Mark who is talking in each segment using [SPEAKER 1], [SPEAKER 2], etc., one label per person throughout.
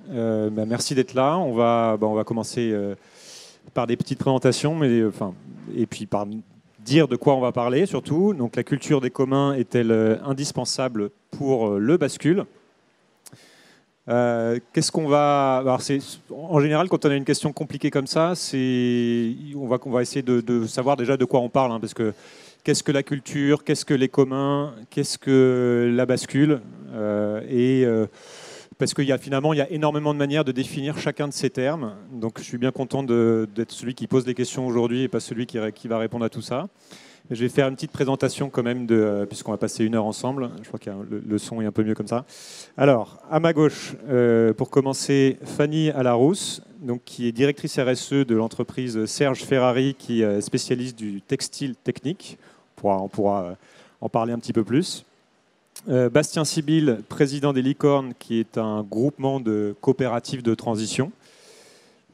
[SPEAKER 1] Merci d'être là. On va commencer par des petites présentations, et puis par dire de quoi on va parler surtout. Donc, la culture des communs est-elle indispensable pour le bascule? Qu'est-ce qu'on va... Alors, en général, quand on a une question compliquée comme ça, on va essayer de savoir déjà de quoi on parle, parce que qu'est-ce que la culture, qu'est-ce que les communs, qu'est-ce que la bascule, parce qu'il y a énormément de manières de définir chacun de ces termes. Donc, je suis bien content d'être celui qui pose des questions aujourd'hui et pas celui qui va répondre à tout ça. Je vais faire une petite présentation quand même, puisqu'on va passer 1 heure ensemble. Je crois que le son est un peu mieux comme ça. Alors, à ma gauche, pour commencer, Fanny Alarousse, donc, qui est directrice RSE de l'entreprise Serge Ferrari, qui est spécialiste du textile technique. On pourra en parler un petit peu plus. Bastien Sibyl, président des Licornes, qui est un groupement de coopératives de transition.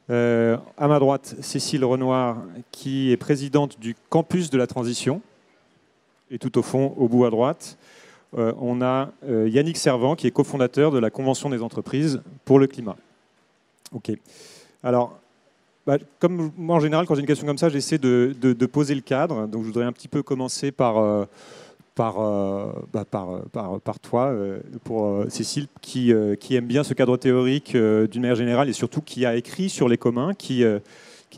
[SPEAKER 1] À ma droite, Cécile Renoir, qui est présidente du campus de la transition. Et tout au fond, au bout à droite, on a Yannick Servant, qui est cofondateur de la Convention des entreprises pour le climat. OK. Alors, comme moi, en général, quand j'ai une question comme ça, j'essaie de poser le cadre. Donc, je voudrais un petit peu commencer par toi, pour Cécile, qui aime bien ce cadre théorique d'une manière générale et surtout qui a écrit sur les communs, qui est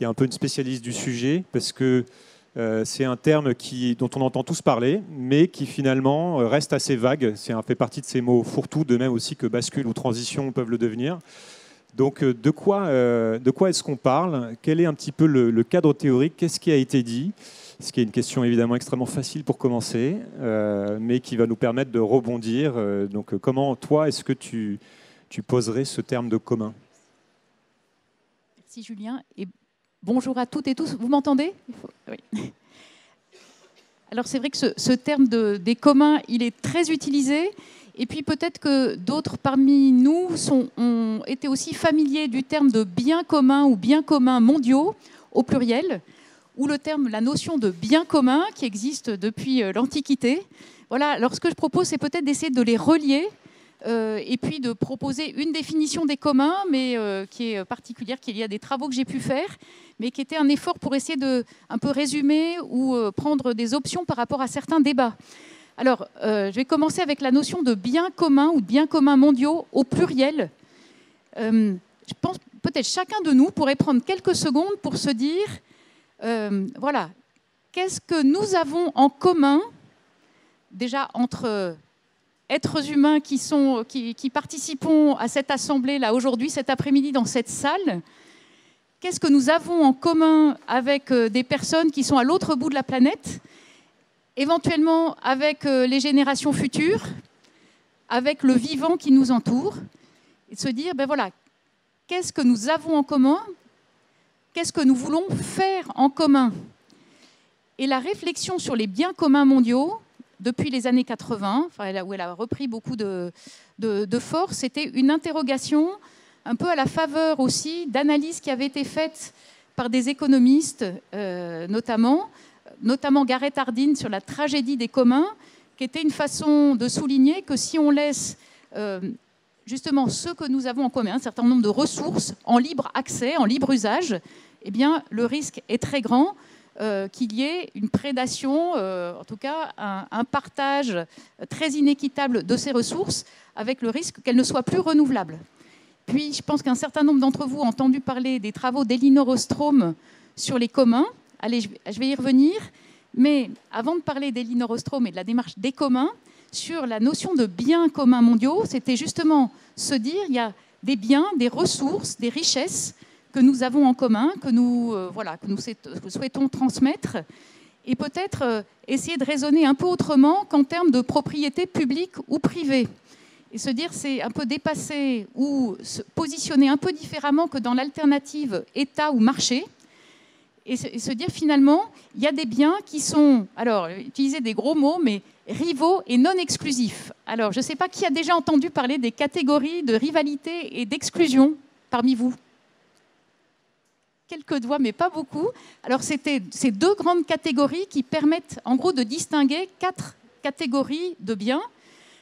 [SPEAKER 1] un peu une spécialiste du sujet, parce que c'est un terme dont on entend tous parler, mais qui finalement reste assez vague. Fait partie de ces mots fourre-tout, de même aussi que bascule ou transition peuvent le devenir. Donc, de quoi est-ce qu'on parle? Quel est un petit peu le cadre théorique? Qu'est-ce qui a été dit? Ce qui est une question évidemment extrêmement facile pour commencer, mais qui va nous permettre de rebondir. Donc, comment, toi, est-ce que tu poserais ce terme de commun?
[SPEAKER 2] Merci Julien, et bonjour à toutes et tous. Vous m'entendez? Oui. Alors, c'est vrai que ce terme des communs, il est très utilisé. Et puis peut-être que d'autres parmi nous ont été aussi familiers du terme de biens communs ou biens communs mondiaux, au pluriel, ou la notion de bien commun qui existe depuis l'Antiquité. Voilà, alors ce que je propose, c'est peut-être d'essayer de les relier et puis de proposer une définition des communs, mais qui est particulière, qu'il y a des travaux que j'ai pu faire, mais qui était un effort pour essayer de un peu résumer ou prendre des options par rapport à certains débats. Alors, je vais commencer avec la notion de biens communs ou de biens communs mondiaux au pluriel. Je pense peut-être chacun de nous pourrait prendre quelques secondes pour se dire... voilà, qu'est-ce que nous avons en commun, déjà entre êtres humains qui participons à cette assemblée là aujourd'hui, cet après-midi dans cette salle? Qu'est-ce que nous avons en commun avec des personnes qui sont à l'autre bout de la planète, éventuellement avec les générations futures, avec le vivant qui nous entoure, et de se dire, voilà, qu'est-ce que nous avons en commun? Qu'est-ce que nous voulons faire en commun? Et la réflexion sur les biens communs mondiaux, depuis les années 80, où elle a repris beaucoup de force, c'était une interrogation un peu à la faveur aussi d'analyses qui avaient été faites par des économistes, notamment Gareth Hardin sur la tragédie des communs, qui était une façon de souligner que si on laisse... justement ce que nous avons en commun, un certain nombre de ressources en libre accès, en libre usage, eh bien, le risque est très grand qu'il y ait une prédation, en tout cas un partage très inéquitable de ces ressources, avec le risque qu'elles ne soient plus renouvelables. Puis, je pense qu'un certain nombre d'entre vous ont entendu parler des travaux d'Elinor Ostrom sur les communs. Allez, je vais y revenir. Mais avant de parler d'Elinor Ostrom et de la démarche des communs, sur la notion de biens communs mondiaux, c'était justement se dire il y a des biens, des ressources, des richesses que nous avons en commun, que nous souhaitons transmettre, et peut-être essayer de raisonner un peu autrement qu'en termes de propriété publique ou privée. Et se dire c'est un peu dépasser ou se positionner un peu différemment que dans l'alternative État ou marché, et se dire finalement il y a des biens qui sont, alors utiliser des gros mots, mais rivaux et non exclusifs. Alors, je ne sais pas qui a déjà entendu parler des catégories de rivalité et d'exclusion parmi vous. Quelques doigts, mais pas beaucoup. Alors, c'était ces deux grandes catégories qui permettent, en gros, de distinguer 4 catégories de biens.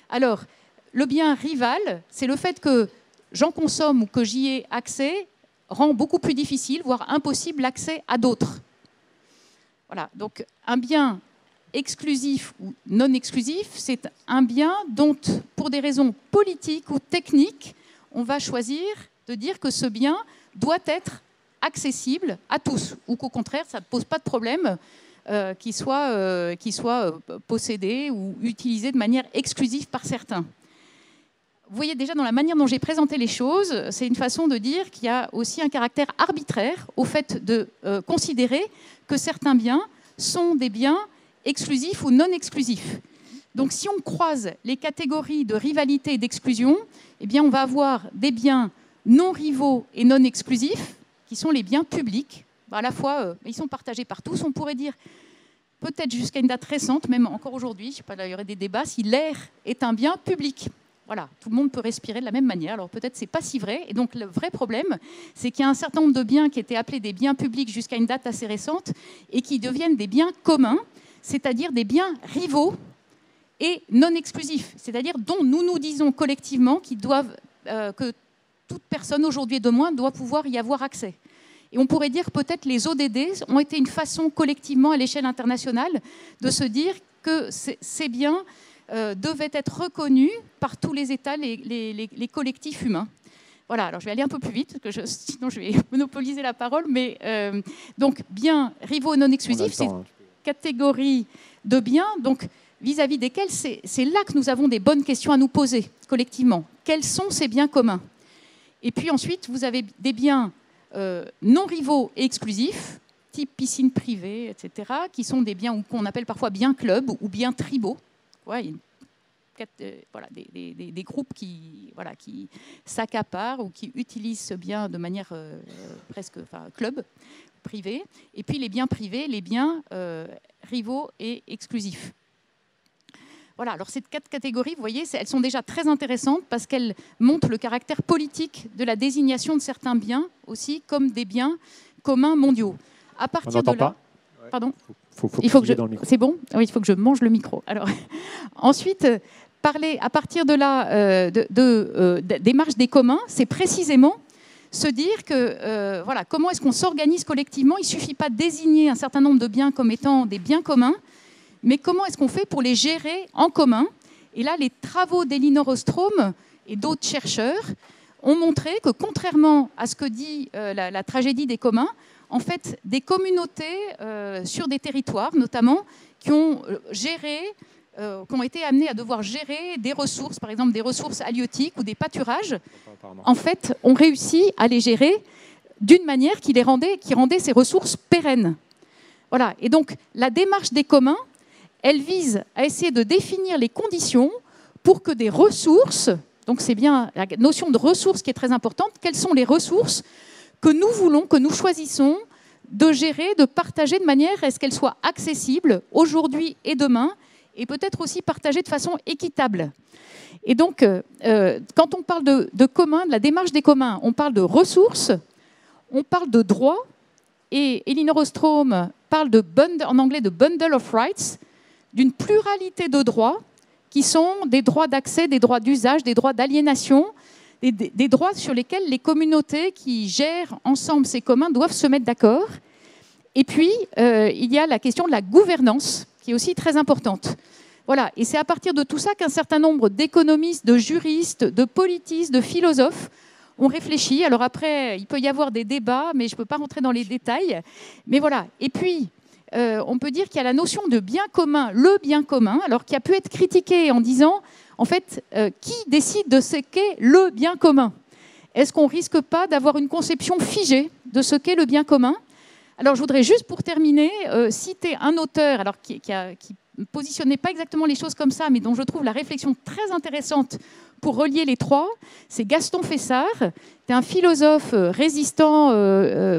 [SPEAKER 2] Alors, le bien rival, c'est le fait que j'en consomme ou que j'y ai accès rend beaucoup plus difficile, voire impossible, l'accès à d'autres. Voilà, donc un bien exclusif ou non exclusif, c'est un bien dont, pour des raisons politiques ou techniques, on va choisir de dire que ce bien doit être accessible à tous, ou qu'au contraire, ça ne pose pas de problème qu'il soit possédé ou utilisé de manière exclusive par certains. Vous voyez déjà dans la manière dont j'ai présenté les choses, c'est une façon de dire qu'il y a aussi un caractère arbitraire au fait de considérer que certains biens sont des biens exclusifs ou non exclusifs. Donc si on croise les catégories de rivalité et d'exclusion, eh bien on va avoir des biens non rivaux et non exclusifs, qui sont les biens publics. À la fois, ils sont partagés par tous. On pourrait dire, peut-être jusqu'à une date récente, même encore aujourd'hui, je ne sais pas, il y aurait des débats, si l'air est un bien public. Voilà, tout le monde peut respirer de la même manière. Alors peut-être c'est pas si vrai. Et donc le vrai problème, c'est qu'il y a un certain nombre de biens qui étaient appelés des biens publics jusqu'à une date assez récente et qui deviennent des biens communs, c'est-à-dire des biens rivaux et non exclusifs, c'est-à-dire dont nous disons collectivement qu'ils doivent, que toute personne aujourd'hui et demain doit pouvoir y avoir accès. Et on pourrait dire que peut-être les ODD ont été une façon collectivement à l'échelle internationale de se dire que ces biens devaient être reconnus par tous les États, les collectifs humains. Voilà, alors je vais aller un peu plus vite, parce que sinon je vais monopoliser la parole. Mais donc, biens rivaux non exclusifs, c'est une catégorie de biens donc, vis-à-vis desquels c'est là que nous avons des bonnes questions à nous poser collectivement. Quels sont ces biens communs? Et puis ensuite, vous avez des biens non rivaux et exclusifs, type piscine privée, etc., qui sont des biens qu'on appelle parfois biens clubs ou biens tribaux. Ouais, il y a des groupes qui s'accaparent ou qui utilisent ce bien de manière presque club, privé. Et puis les biens privés, les biens rivaux et exclusifs. Voilà, alors ces 4 catégories, vous voyez, elles sont déjà très intéressantes parce qu'elles montrent le caractère politique de la désignation de certains biens aussi comme des biens communs mondiaux. À partir de là,
[SPEAKER 1] pas.
[SPEAKER 2] Pardon.
[SPEAKER 1] Il faut que dans le micro.
[SPEAKER 2] C'est bon. Oui, il faut que je mange le micro. Alors, ensuite, parler à partir de là des marges des communs, c'est précisément se dire que voilà, comment est-ce qu'on s'organise collectivement. Il ne suffit pas de désigner un certain nombre de biens comme étant des biens communs, mais comment est-ce qu'on fait pour les gérer en commun? Et là, les travaux d'Elinor Ostrom et d'autres chercheurs ont montré que, contrairement à ce que dit la tragédie des communs, en fait, des communautés sur des territoires, notamment, qui ont été amenées à devoir gérer des ressources, par exemple des ressources halieutiques ou des pâturages, en fait, ont réussi à les gérer d'une manière qui rendait ces ressources pérennes. Voilà. Et donc, la démarche des communs, elle vise à essayer de définir les conditions pour que des ressources, donc c'est bien la notion de ressources qui est très importante, quelles sont les ressources que nous voulons, que nous choisissons de gérer, de partager de manière à ce qu'elles soient accessibles aujourd'hui et demain, et peut-être aussi partagées de façon équitable. Et donc, quand on parle de commun, de la démarche des communs, on parle de ressources, on parle de droits, et Elinor Ostrom parle en anglais de bundle of rights, d'une pluralité de droits qui sont des droits d'accès, des droits d'usage, des droits d'aliénation, des droits sur lesquels les communautés qui gèrent ensemble ces communs doivent se mettre d'accord. Et puis, il y a la question de la gouvernance, qui est aussi très importante. Voilà. Et c'est à partir de tout ça qu'un certain nombre d'économistes, de juristes, de politistes, de philosophes ont réfléchi. Alors après, il peut y avoir des débats, mais je ne peux pas rentrer dans les détails. Mais voilà. Et puis, on peut dire qu'il y a la notion de bien commun, le bien commun, alors qui a pu être critiqué en disant, en fait, qui décide de ce qu'est le bien commun? Est-ce qu'on ne risque pas d'avoir une conception figée de ce qu'est le bien commun? Alors, je voudrais juste, pour terminer, citer un auteur alors, qui ne positionnait pas exactement les choses comme ça, mais dont je trouve la réflexion très intéressante pour relier les trois. C'est Gaston Fessard, c'est un philosophe résistant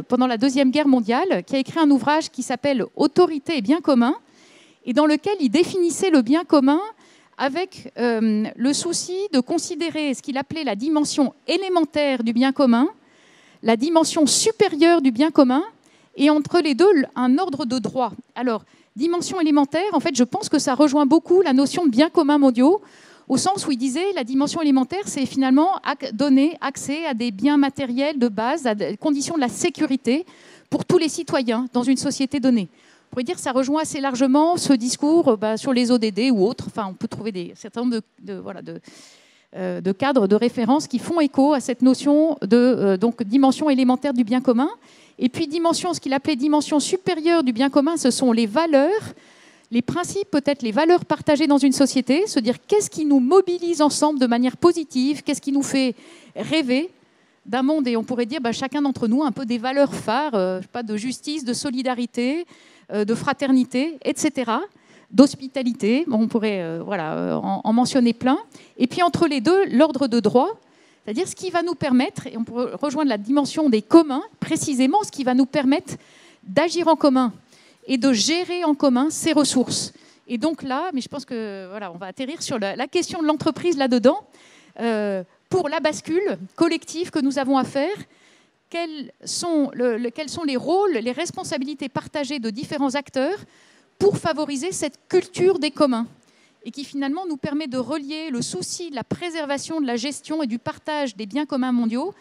[SPEAKER 2] pendant la Deuxième Guerre mondiale, qui a écrit un ouvrage qui s'appelle « Autorité et bien commun », et dans lequel il définissait le bien commun avec le souci de considérer ce qu'il appelait la dimension élémentaire du bien commun, la dimension supérieure du bien commun, et entre les deux, un ordre de droit. Alors, dimension élémentaire, en fait, je pense que ça rejoint beaucoup la notion de biens communs mondiaux. au sens où il disait la dimension élémentaire, c'est finalement donner accès à des biens matériels de base, à des conditions de la sécurité pour tous les citoyens dans une société donnée. On pourrait dire que ça rejoint assez largement ce discours sur les ODD ou autres. Enfin, on peut trouver un certain nombre de cadres, de références qui font écho à cette notion de donc, dimension élémentaire du bien commun. Et puis, ce qu'il appelait dimension supérieure du bien commun, ce sont les valeurs, les principes, peut-être les valeurs partagées dans une société, se dire qu'est-ce qui nous mobilise ensemble de manière positive, qu'est-ce qui nous fait rêver d'un monde, et on pourrait dire chacun d'entre nous un peu des valeurs phares, pas de justice, de solidarité, de fraternité, etc., d'hospitalité, on pourrait en mentionner plein. Et puis entre les deux, l'ordre de droit, c'est-à-dire ce qui va nous permettre, et on pourrait rejoindre la dimension des communs, précisément ce qui va nous permettre d'agir en commun et de gérer en commun ces ressources. Et donc là, mais je pense que on va atterrir sur la question de l'entreprise là-dedans. Pour la bascule collective que nous avons à faire, quels sont les rôles, les responsabilités partagées de différents acteurs pour favoriser cette culture des communs et qui finalement nous permet de relier le souci de la préservation, de la gestion et du partage des biens communs mondiaux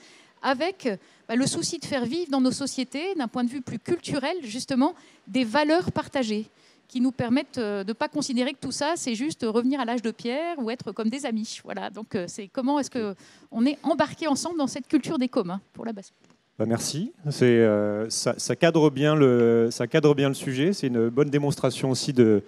[SPEAKER 2] avec le souci de faire vivre dans nos sociétés, d'un point de vue plus culturel, justement, des valeurs partagées qui nous permettent de ne pas considérer que tout ça, c'est juste revenir à l'âge de pierre ou être comme des amis. Voilà, donc c'est comment est-ce qu'on est embarqué ensemble dans cette culture des communs pour la bascule.
[SPEAKER 1] Merci. Ça cadre bien le sujet. C'est une bonne démonstration aussi de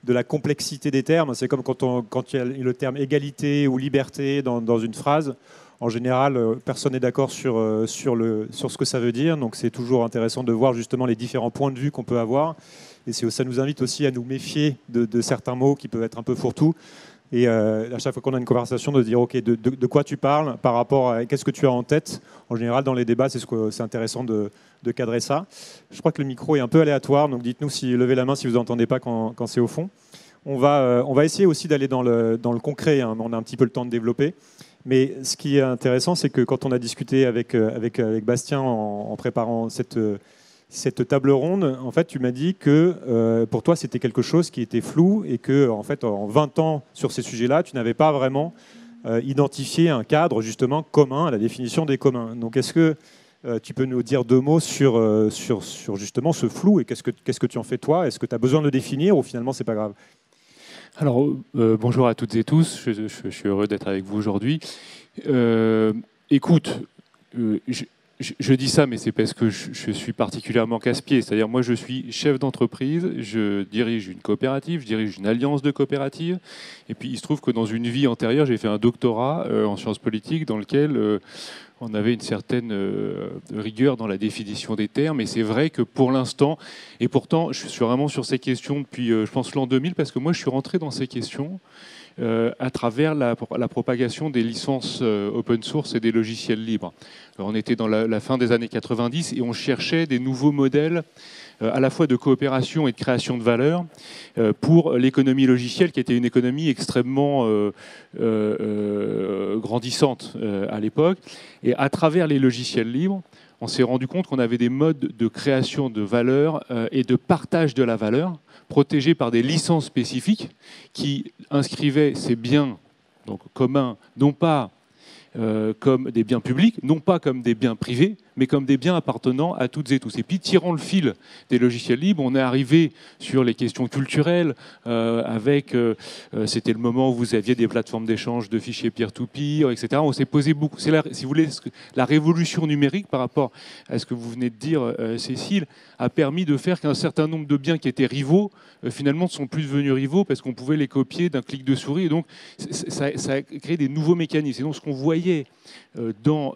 [SPEAKER 1] la complexité des termes. C'est comme quand il y a le terme égalité ou liberté dans une phrase. En général, personne n'est d'accord sur ce que ça veut dire. Donc c'est toujours intéressant de voir justement les différents points de vue qu'on peut avoir. Et ça nous invite aussi à nous méfier de certains mots qui peuvent être un peu fourre-tout. Et à chaque fois qu'on a une conversation, de dire ok, de quoi tu parles par rapport à qu'est-ce que tu as en tête. En général, dans les débats, c'est intéressant de cadrer ça. Je crois que le micro est un peu aléatoire, donc dites-nous levez la main si vous n'entendez pas quand c'est au fond. On va essayer aussi d'aller dans le concret. Hein, on a un petit peu le temps de développer. Mais ce qui est intéressant, c'est que quand on a discuté avec Bastien en préparant cette table ronde, en fait, tu m'as dit que pour toi, c'était quelque chose qui était flou et que, en fait, en 20 ans sur ces sujets-là, tu n'avais pas vraiment identifié un cadre justement commun à la définition des communs. Donc, est-ce que tu peux nous dire 2 mots sur justement ce flou et qu'est-ce que tu en fais toi? Est-ce que tu as besoin de le définir ou finalement, c'est pas grave?
[SPEAKER 3] Alors, bonjour à toutes et tous, je suis heureux d'être avec vous aujourd'hui. Écoute, je dis ça, mais c'est parce que je suis particulièrement casse-pied. C'est-à-dire, moi, je suis chef d'entreprise, je dirige une coopérative, je dirige une alliance de coopératives. Et puis, il se trouve que dans une vie antérieure, j'ai fait un doctorat en sciences politiques dans lequel on avait une certaine rigueur dans la définition des termes. Et c'est vrai que pour l'instant, et pourtant, je suis vraiment sur ces questions depuis, je pense, l'an 2000, parce que moi, je suis rentré dans ces questions à travers la propagation des licences open source et des logiciels libres. Alors, on était dans la fin des années 90 et on cherchait des nouveaux modèles à la fois de coopération et de création de valeur pour l'économie logicielle, qui était une économie extrêmement grandissante à l'époque. Et à travers les logiciels libres, on s'est rendu compte qu'on avait des modes de création de valeur et de partage de la valeur protégés par des licences spécifiques qui inscrivaient ces biens donc communs, non pas comme des biens publics, non pas comme des biens privés, mais comme des biens appartenant à toutes et tous. Et puis, tirant le fil des logiciels libres, on est arrivé sur les questions culturelles, c'était le moment où vous aviez des plateformes d'échange de fichiers peer-to-peer, etc. On s'est posé beaucoup, c'est si vous voulez, la révolution numérique par rapport à ce que vous venez de dire, Cécile, a permis de faire qu'un certain nombre de biens qui étaient rivaux, finalement, ne sont plus devenus rivaux parce qu'on pouvait les copier d'un clic de souris. Et donc, ça a créé des nouveaux mécanismes. Et donc, ce qu'on voyait dans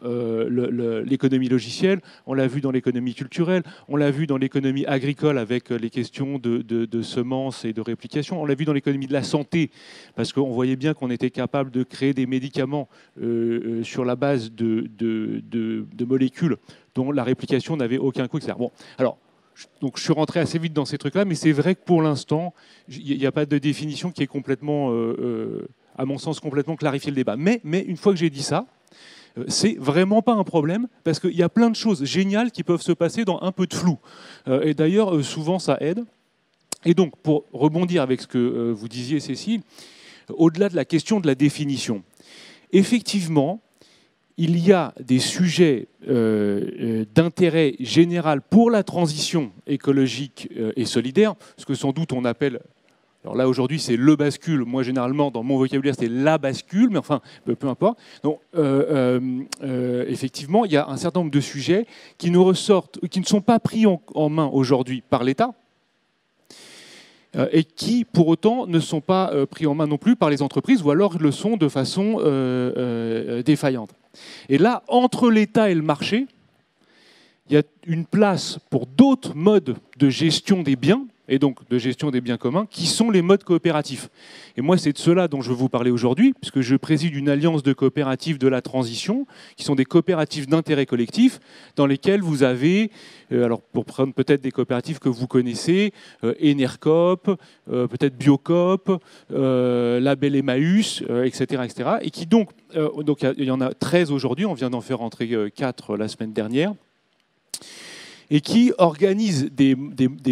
[SPEAKER 3] l'économie logicielle, on l'a vu dans l'économie culturelle, on l'a vu dans l'économie agricole avec les questions de semences et de réplication, on l'a vu dans l'économie de la santé, parce qu'on voyait bien qu'on était capable de créer des médicaments sur la base de molécules dont la réplication n'avait aucun coût, etc. Bon, alors, donc je suis rentré assez vite dans ces trucs-là, mais c'est vrai que pour l'instant, il n'y a pas de définition qui est complètement, à mon sens, complètement clarifié le débat. Mais une fois que j'ai dit ça, c'est vraiment pas un problème, parce qu'il y a plein de choses géniales qui peuvent se passer dans un peu de flou. Et d'ailleurs, souvent, ça aide. Et donc, pour rebondir avec ce que vous disiez, Cécile, au-delà de la question de la définition. Effectivement, il y a des sujets d'intérêt général pour la transition écologique et solidaire, ce que sans doute on appelle, alors là aujourd'hui c'est le bascule, moi généralement dans mon vocabulaire c'est la bascule, mais enfin peu importe. Donc effectivement il y a un certain nombre de sujets qui nous ressortent, qui ne sont pas pris en main aujourd'hui par l'État, et qui, pour autant, ne sont pas pris en main non plus par les entreprises, ou alors le sont de façon défaillante. Et là, entre l'État et le marché, il y a une place pour d'autres modes de gestion des biens, et donc de gestion des biens communs, qui sont les modes coopératifs. Et moi, c'est de cela dont je veux vous parler aujourd'hui, puisque je préside une alliance de coopératives de la transition, qui sont des coopératives d'intérêt collectif, dans lesquelles vous avez, alors pour prendre peut-être des coopératives que vous connaissez, Enercoop, peut-être Biocoop, Label Emmaüs, etc., etc., et qui donc il y en a 13 aujourd'hui, on vient d'en faire rentrer 4 la semaine dernière, et qui organisent des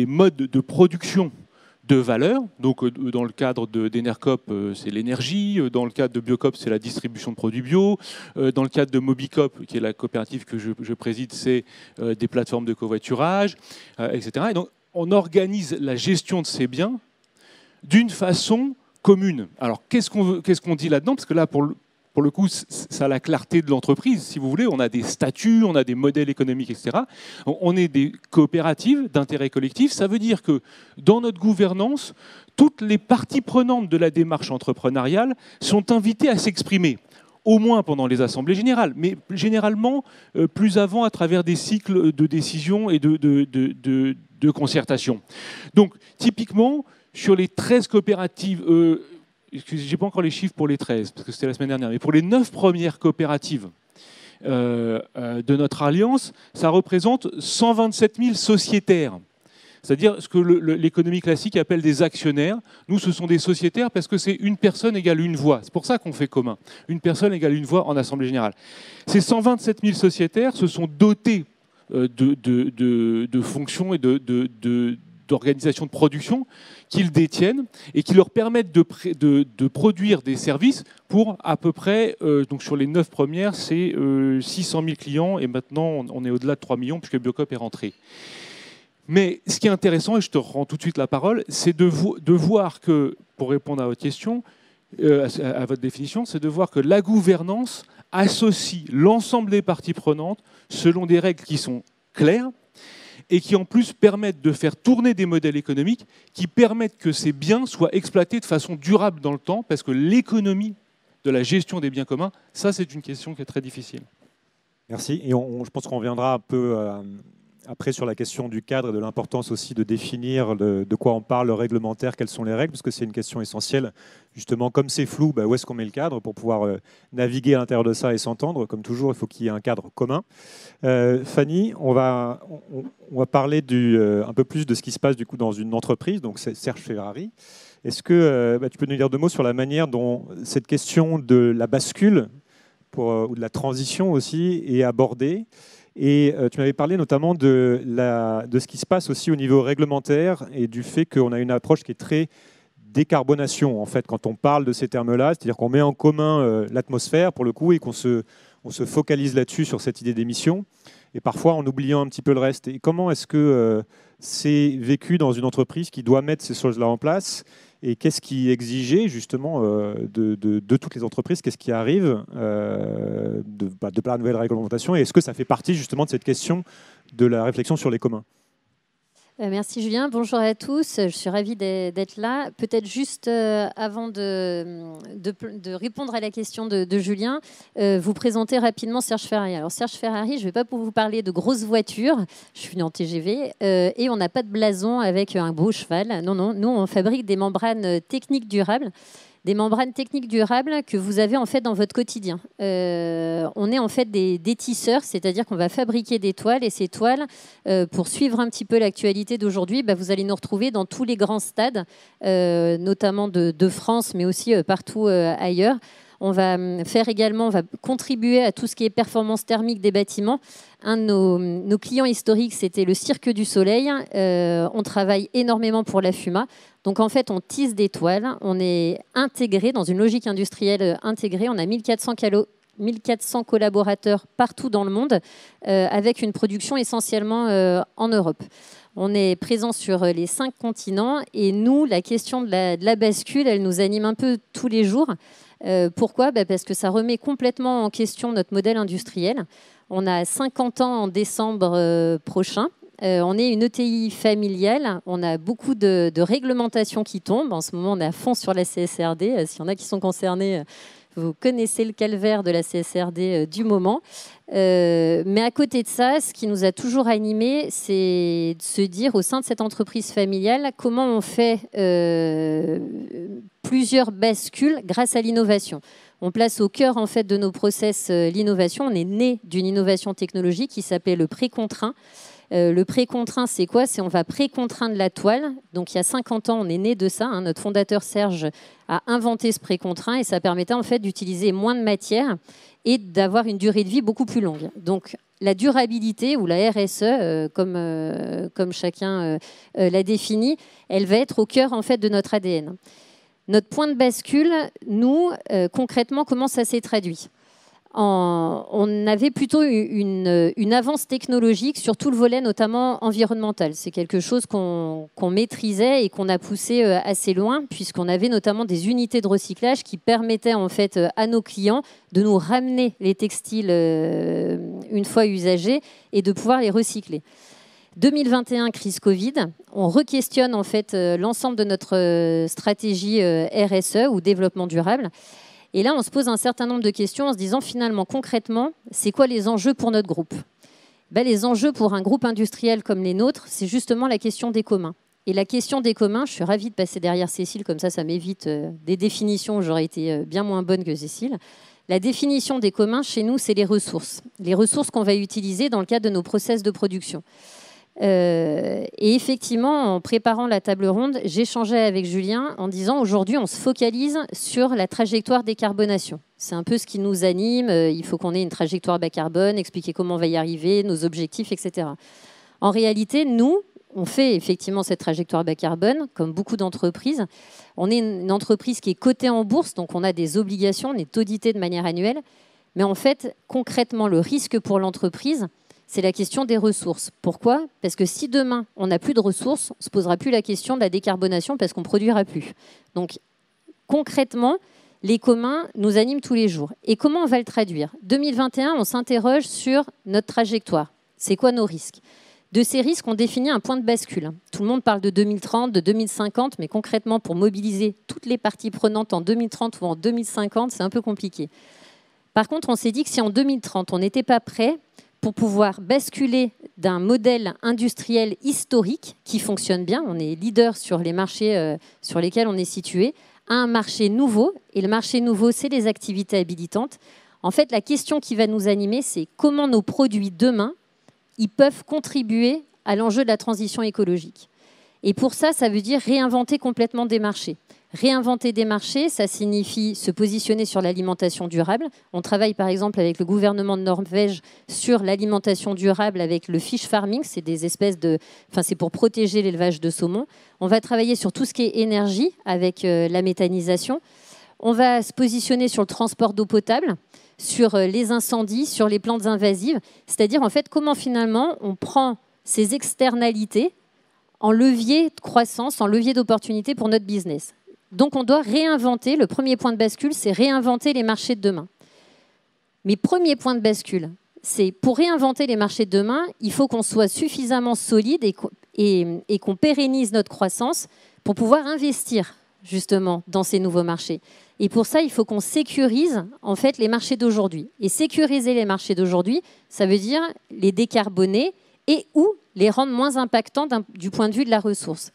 [SPEAKER 3] modes de production de valeur. Donc, dans le cadre d'Enercoop, c'est l'énergie. Dans le cadre de Biocoop, c'est la distribution de produits bio. Dans le cadre de Mobicoop, qui est la coopérative que je préside, c'est des plateformes de covoiturage, etc. Et donc, on organise la gestion de ces biens d'une façon commune. Alors, qu'est-ce qu'on dit là-dedans? Parce que là, pour le coup, ça a la clarté de l'entreprise, si vous voulez. On a des statuts, on a des modèles économiques, etc. On est des coopératives d'intérêt collectif. Ça veut dire que dans notre gouvernance, toutes les parties prenantes de la démarche entrepreneuriale sont invitées à s'exprimer, au moins pendant les assemblées générales, mais généralement plus avant à travers des cycles de décision et de concertation. Donc, typiquement, sur les 13 coopératives... je n'ai pas encore les chiffres pour les 13, parce que c'était la semaine dernière, mais pour les 9 premières coopératives de notre alliance, ça représente 127 000 sociétaires. C'est-à-dire ce que l'économie classique appelle des actionnaires. Nous, ce sont des sociétaires parce que c'est une personne égale une voix. C'est pour ça qu'on fait commun. Une personne égale une voix en Assemblée générale. Ces 127 000 sociétaires se sont dotés de fonctions et d'organisation de production qu'ils détiennent et qui leur permettent de produire des services pour à peu près, donc sur les 9 premières, c'est 600 000 clients et maintenant on est au-delà de 3 millions puisque Biocoop est rentré. Mais ce qui est intéressant, et je te rends tout de suite la parole, c'est de voir que, pour répondre à votre question, à votre définition, c'est de voir que la gouvernance associe l'ensemble des parties prenantes selon des règles qui sont claires, et qui en plus permettent de faire tourner des modèles économiques qui permettent que ces biens soient exploités de façon durable dans le temps, parce que l'économie de la gestion des biens communs, ça c'est une question qui est très difficile.
[SPEAKER 1] Merci. Et je pense qu'on reviendra un peu après sur la question du cadre et de l'importance aussi de définir de quoi on parle, le réglementaire, quelles sont les règles, parce que c'est une question essentielle. Justement, comme c'est flou, où est-ce qu'on met le cadre pour pouvoir naviguer à l'intérieur de ça et s'entendre? Comme toujours, il faut qu'il y ait un cadre commun. Fanny, on va parler un peu plus de ce qui se passe du coup dans une entreprise, donc c'est Serge Ferrari. Est-ce que tu peux nous dire 2 mots sur la manière dont cette question de la bascule ou de la transition aussi est abordée? Et tu m'avais parlé notamment de ce qui se passe aussi au niveau réglementaire et du fait qu'on a une approche qui est très décarbonation, en fait, quand on parle de ces termes-là, c'est-à-dire qu'on met en commun l'atmosphère, pour le coup, et qu'on se focalise là-dessus, sur cette idée d'émission, et parfois en oubliant un petit peu le reste. Et comment est-ce que c'est vécu dans une entreprise qui doit mettre ces choses-là en place? Et qu'est-ce qui est exigé justement de toutes les entreprises? Qu'est-ce qui arrive de par la nouvelle réglementation? Et est-ce que ça fait partie justement de cette question de la réflexion sur les communs?
[SPEAKER 4] Merci Julien, bonjour à tous, je suis ravie d'être là. Peut-être juste avant de répondre à la question de Julien, vous présenter rapidement Serge Ferrari. Alors Serge Ferrari, je ne vais pas vous parler de grosses voitures, je suis en TGV, et on n'a pas de blason avec un beau cheval. Non, non, nous on fabrique des membranes techniques durables. Des membranes techniques durables que vous avez en fait dans votre quotidien. On est en fait des tisseurs, c'est-à-dire qu'on va fabriquer des toiles, et ces toiles, pour suivre un petit peu l'actualité d'aujourd'hui, vous allez nous retrouver dans tous les grands stades, notamment de France, mais aussi partout ailleurs. On va faire également, on va contribuer à tout ce qui est performance thermique des bâtiments. Un de nos clients historiques, c'était le Cirque du Soleil. On travaille énormément pour la Fuma. Donc en fait, on tisse des toiles. On est intégré dans une logique industrielle intégrée. On a 1400 collaborateurs partout dans le monde, avec une production essentiellement en Europe. On est présent sur les 5 continents et nous, la question de la bascule, elle nous anime un peu tous les jours. Pourquoi ? Parce que ça remet complètement en question notre modèle industriel. On a 50 ans en décembre prochain. On est une ETI familiale. On a beaucoup de réglementations qui tombent. En ce moment, on est à fond sur la CSRD. S'il y en a qui sont concernés, vous connaissez le calvaire de la CSRD du moment. Mais à côté de ça, ce qui nous a toujours animés, c'est de se dire au sein de cette entreprise familiale, comment on fait plusieurs bascules grâce à l'innovation. On place au cœur en fait, de nos process l'innovation. On est né d'une innovation technologique qui s'appelle le pré-contraint. Le pré-contraint, c'est quoi ? C'est on va pré-contraindre la toile. Donc il y a 50 ans, on est né de ça. Notre fondateur Serge a inventé ce pré-contraint et ça permettait en fait d'utiliser moins de matière et d'avoir une durée de vie beaucoup plus longue. Donc la durabilité ou la RSE, comme chacun l'a défini, elle va être au cœur en fait de notre ADN. Notre point de bascule, nous, concrètement, comment ça s'est traduit ? On avait plutôt une avance technologique sur tout le volet, notamment environnemental. C'est quelque chose qu'on maîtrisait et qu'on a poussé assez loin, puisqu'on avait notamment des unités de recyclage qui permettaient en fait à nos clients de nous ramener les textiles une fois usagés et de pouvoir les recycler. 2021, crise Covid, on re-questionne en fait l'ensemble de notre stratégie RSE ou développement durable. Et là, on se pose un certain nombre de questions en se disant finalement, concrètement, c'est quoi les enjeux pour notre groupe ? Les enjeux pour un groupe industriel comme les nôtres, c'est justement la question des communs. Et la question des communs, je suis ravie de passer derrière Cécile, comme ça m'évite des définitions où j'aurais été bien moins bonne que Cécile. La définition des communs, chez nous, c'est les ressources qu'on va utiliser dans le cadre de nos process de production. Et effectivement, en préparant la table ronde, j'échangeais avec Julien en disant aujourd'hui, on se focalise sur la trajectoire décarbonation. C'est un peu ce qui nous anime. Il faut qu'on ait une trajectoire bas carbone, expliquer comment on va y arriver, nos objectifs, etc. En réalité, nous, on fait effectivement cette trajectoire bas carbone, comme beaucoup d'entreprises. On est une entreprise qui est cotée en bourse, donc on a des obligations, on est audité de manière annuelle. Mais en fait, concrètement, le risque pour l'entreprise, c'est la question des ressources. Pourquoi ? Parce que si demain, on n'a plus de ressources, on ne se posera plus la question de la décarbonation parce qu'on ne produira plus. Donc, concrètement, les communs nous animent tous les jours. Et comment on va le traduire ? 2021, on s'interroge sur notre trajectoire. C'est quoi nos risques ? De ces risques, on définit un point de bascule. Tout le monde parle de 2030, de 2050, mais concrètement, pour mobiliser toutes les parties prenantes en 2030 ou en 2050, c'est un peu compliqué. Par contre, on s'est dit que si en 2030, on n'était pas prêt pour pouvoir basculer d'un modèle industriel historique qui fonctionne bien, on est leader sur les marchés sur lesquels on est situé, à un marché nouveau. Et le marché nouveau, c'est les activités habilitantes. En fait, la question qui va nous animer, c'est comment nos produits demain, ils peuvent contribuer à l'enjeu de la transition écologique. Et pour ça, ça veut dire réinventer complètement des marchés. Réinventer des marchés, ça signifie se positionner sur l'alimentation durable. On travaille par exemple avec le gouvernement de Norvège sur l'alimentation durable avec le fish farming. C'est des espèces de, c'est pour protéger l'élevage de saumon. On va travailler sur tout ce qui est énergie avec la méthanisation. On va se positionner sur le transport d'eau potable, sur les incendies, sur les plantes invasives. C'est-à-dire en fait comment finalement on prend ces externalités en levier de croissance, en levier d'opportunité pour notre business. Donc, on doit réinventer. Le premier point de bascule, c'est réinventer les marchés de demain. Mais premier point de bascule, c'est pour réinventer les marchés de demain, il faut qu'on soit suffisamment solide et qu'on pérennise notre croissance pour pouvoir investir justement dans ces nouveaux marchés. Et pour ça, il faut qu'on sécurise en fait les marchés d'aujourd'hui. Et sécuriser les marchés d'aujourd'hui, ça veut dire les décarboner et ou les rendre moins impactants du point de vue de la ressource.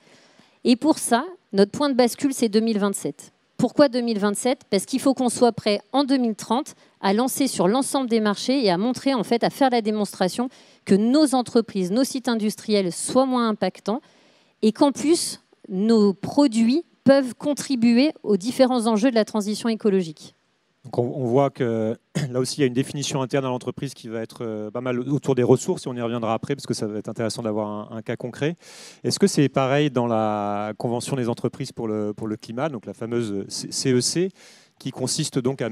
[SPEAKER 4] Et pour ça, notre point de bascule, c'est 2027. Pourquoi 2027 ? Parce qu'il faut qu'on soit prêt en 2030 à lancer sur l'ensemble des marchés et à montrer, en fait, à faire la démonstration que nos entreprises, nos sites industriels soient moins impactants et qu'en plus, nos produits peuvent contribuer aux différents enjeux de la transition écologique.
[SPEAKER 1] Donc on voit que là aussi, il y a une définition interne à l'entreprise qui va être pas mal autour des ressources, et on y reviendra après, parce que ça va être intéressant d'avoir un cas concret. Est-ce que c'est pareil dans la Convention des entreprises pour le climat, donc la fameuse CEC, qui consiste donc à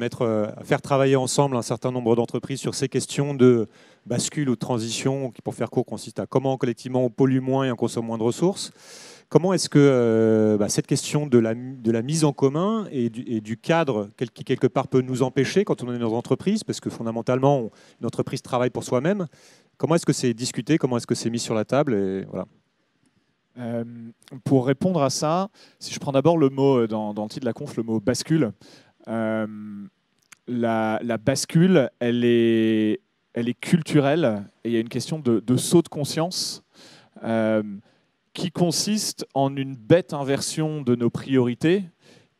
[SPEAKER 1] faire travailler ensemble un certain nombre d'entreprises sur ces questions de bascule ou de transition, qui, pour faire court, consiste à comment collectivement on pollue moins et on consomme moins de ressources. Comment est-ce que cette question de la mise en commun et du cadre qui quelque part peut nous empêcher quand on est dans une entreprise, parce que fondamentalement une entreprise travaille pour soi-même, comment est-ce que c'est discuté, comment est-ce que c'est mis sur la table et voilà.
[SPEAKER 5] Pour répondre à ça, si je prends d'abord le mot dans le titre de la conf, le mot bascule, la bascule, elle est culturelle et il y a une question de saut de conscience qui consiste en une bête inversion de nos priorités,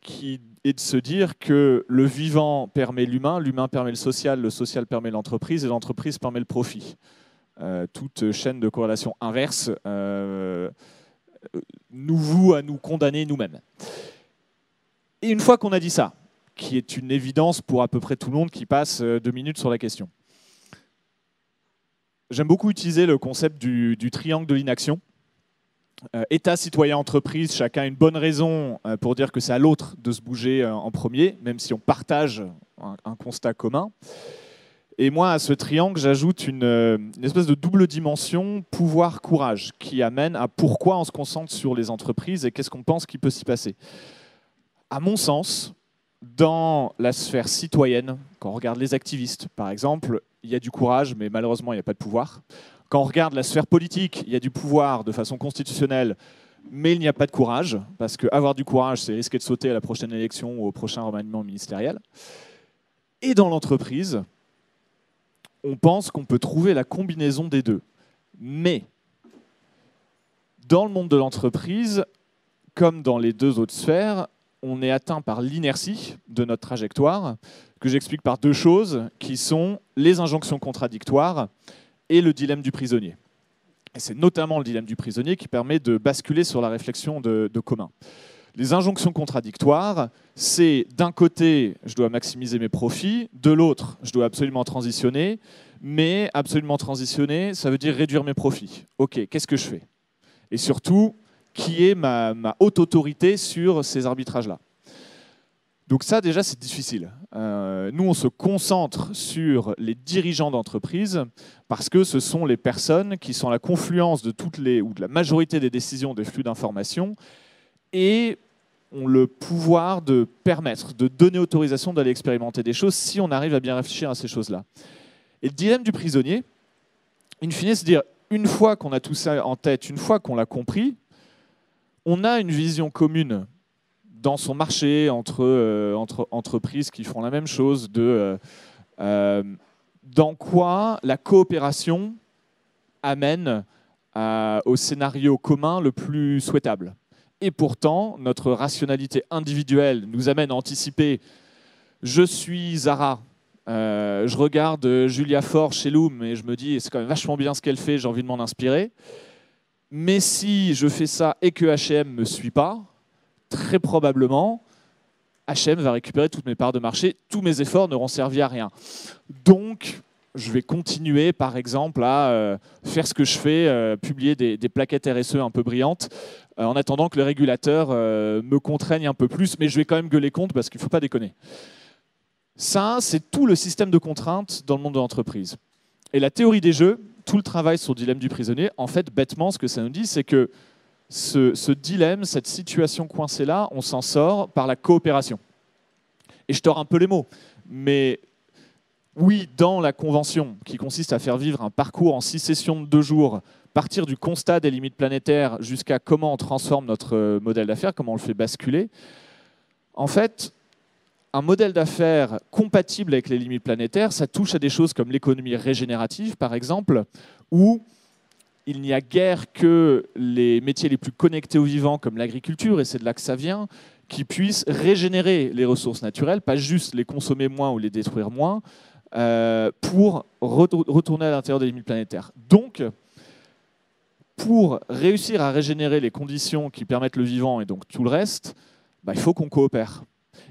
[SPEAKER 5] qui est de se dire que le vivant permet l'humain, l'humain permet le social permet l'entreprise et l'entreprise permet le profit. Toute chaîne de corrélation inverse nous voue à nous condamner nous-mêmes. Et une fois qu'on a dit ça, qui est une évidence pour à peu près tout le monde qui passe 2 minutes sur la question, j'aime beaucoup utiliser le concept du triangle de l'inaction. État, citoyen, entreprise, chacun a une bonne raison pour dire que c'est à l'autre de se bouger en premier, même si on partage un constat commun. Et moi, à ce triangle, j'ajoute une espèce de double dimension pouvoir-courage qui amène à pourquoi on se concentre sur les entreprises et qu'est-ce qu'on pense qu'il peut s'y passer. À mon sens, dans la sphère citoyenne, quand on regarde les activistes, par exemple, il y a du courage, mais malheureusement, il n'y a pas de pouvoir. Quand on regarde la sphère politique, il y a du pouvoir de façon constitutionnelle, mais il n'y a pas de courage, parce qu'avoir du courage, c'est risquer de sauter à la prochaine élection ou au prochain remaniement ministériel. Et dans l'entreprise, on pense qu'on peut trouver la combinaison des deux. Mais dans le monde de l'entreprise, comme dans les deux autres sphères, on est atteint par l'inertie de notre trajectoire, que j'explique par 2 choses, qui sont les injonctions contradictoires et le dilemme du prisonnier. Et c'est notamment le dilemme du prisonnier qui permet de basculer sur la réflexion de commun. Les injonctions contradictoires, c'est d'un côté, je dois maximiser mes profits, de l'autre, je dois absolument transitionner, mais absolument transitionner, ça veut dire réduire mes profits. Ok, qu'est-ce que je fais? Et surtout, qui est ma haute autorité sur ces arbitrages-là? Donc ça, déjà, c'est difficile. Nous, on se concentre sur les dirigeants d'entreprise parce que ce sont les personnes qui sont à la confluence de la majorité des décisions des flux d'informations et ont le pouvoir de permettre, de donner autorisation d'aller expérimenter des choses si on arrive à bien réfléchir à ces choses-là. Et le dilemme du prisonnier, in fine, c'est de dire, une fois qu'on a tout ça en tête, une fois qu'on l'a compris, on a une vision commune dans son marché, entre entreprises qui font la même chose, dans quoi la coopération amène au scénario commun le plus souhaitable. Et pourtant, notre rationalité individuelle nous amène à anticiper « je suis Zara ». Je regarde Julia Ford chez Loom et je me dis c'est quand même vachement bien ce qu'elle fait, j'ai envie de m'en inspirer. Mais si je fais ça et que H&M ne me suit pas, très probablement, H&M va récupérer toutes mes parts de marché, tous mes efforts n'auront servi à rien. Donc, je vais continuer, par exemple, à faire ce que je fais, publier des plaquettes RSE un peu brillantes, en attendant que le régulateur me contraigne un peu plus, mais je vais quand même gueuler contre parce qu'il ne faut pas déconner. Ça, c'est tout le système de contraintes dans le monde de l'entreprise. Et la théorie des jeux, tout le travail sur le dilemme du prisonnier, en fait, bêtement, ce que ça nous dit, c'est que ce dilemme, cette situation coincée-là, on s'en sort par la coopération. Et je tords un peu les mots, mais oui, dans la convention, qui consiste à faire vivre un parcours en 6 sessions de 2 jours, partir du constat des limites planétaires jusqu'à comment on transforme notre modèle d'affaires, comment on le fait basculer, en fait, un modèle d'affaires compatible avec les limites planétaires, ça touche à des choses comme l'économie régénérative, par exemple, où il n'y a guère que les métiers les plus connectés au vivant, comme l'agriculture, et c'est de là que ça vient, qui puissent régénérer les ressources naturelles, pas juste les consommer moins ou les détruire moins, pour retourner à l'intérieur des limites planétaires. Donc, pour réussir à régénérer les conditions qui permettent le vivant et donc tout le reste, il faut qu'on coopère.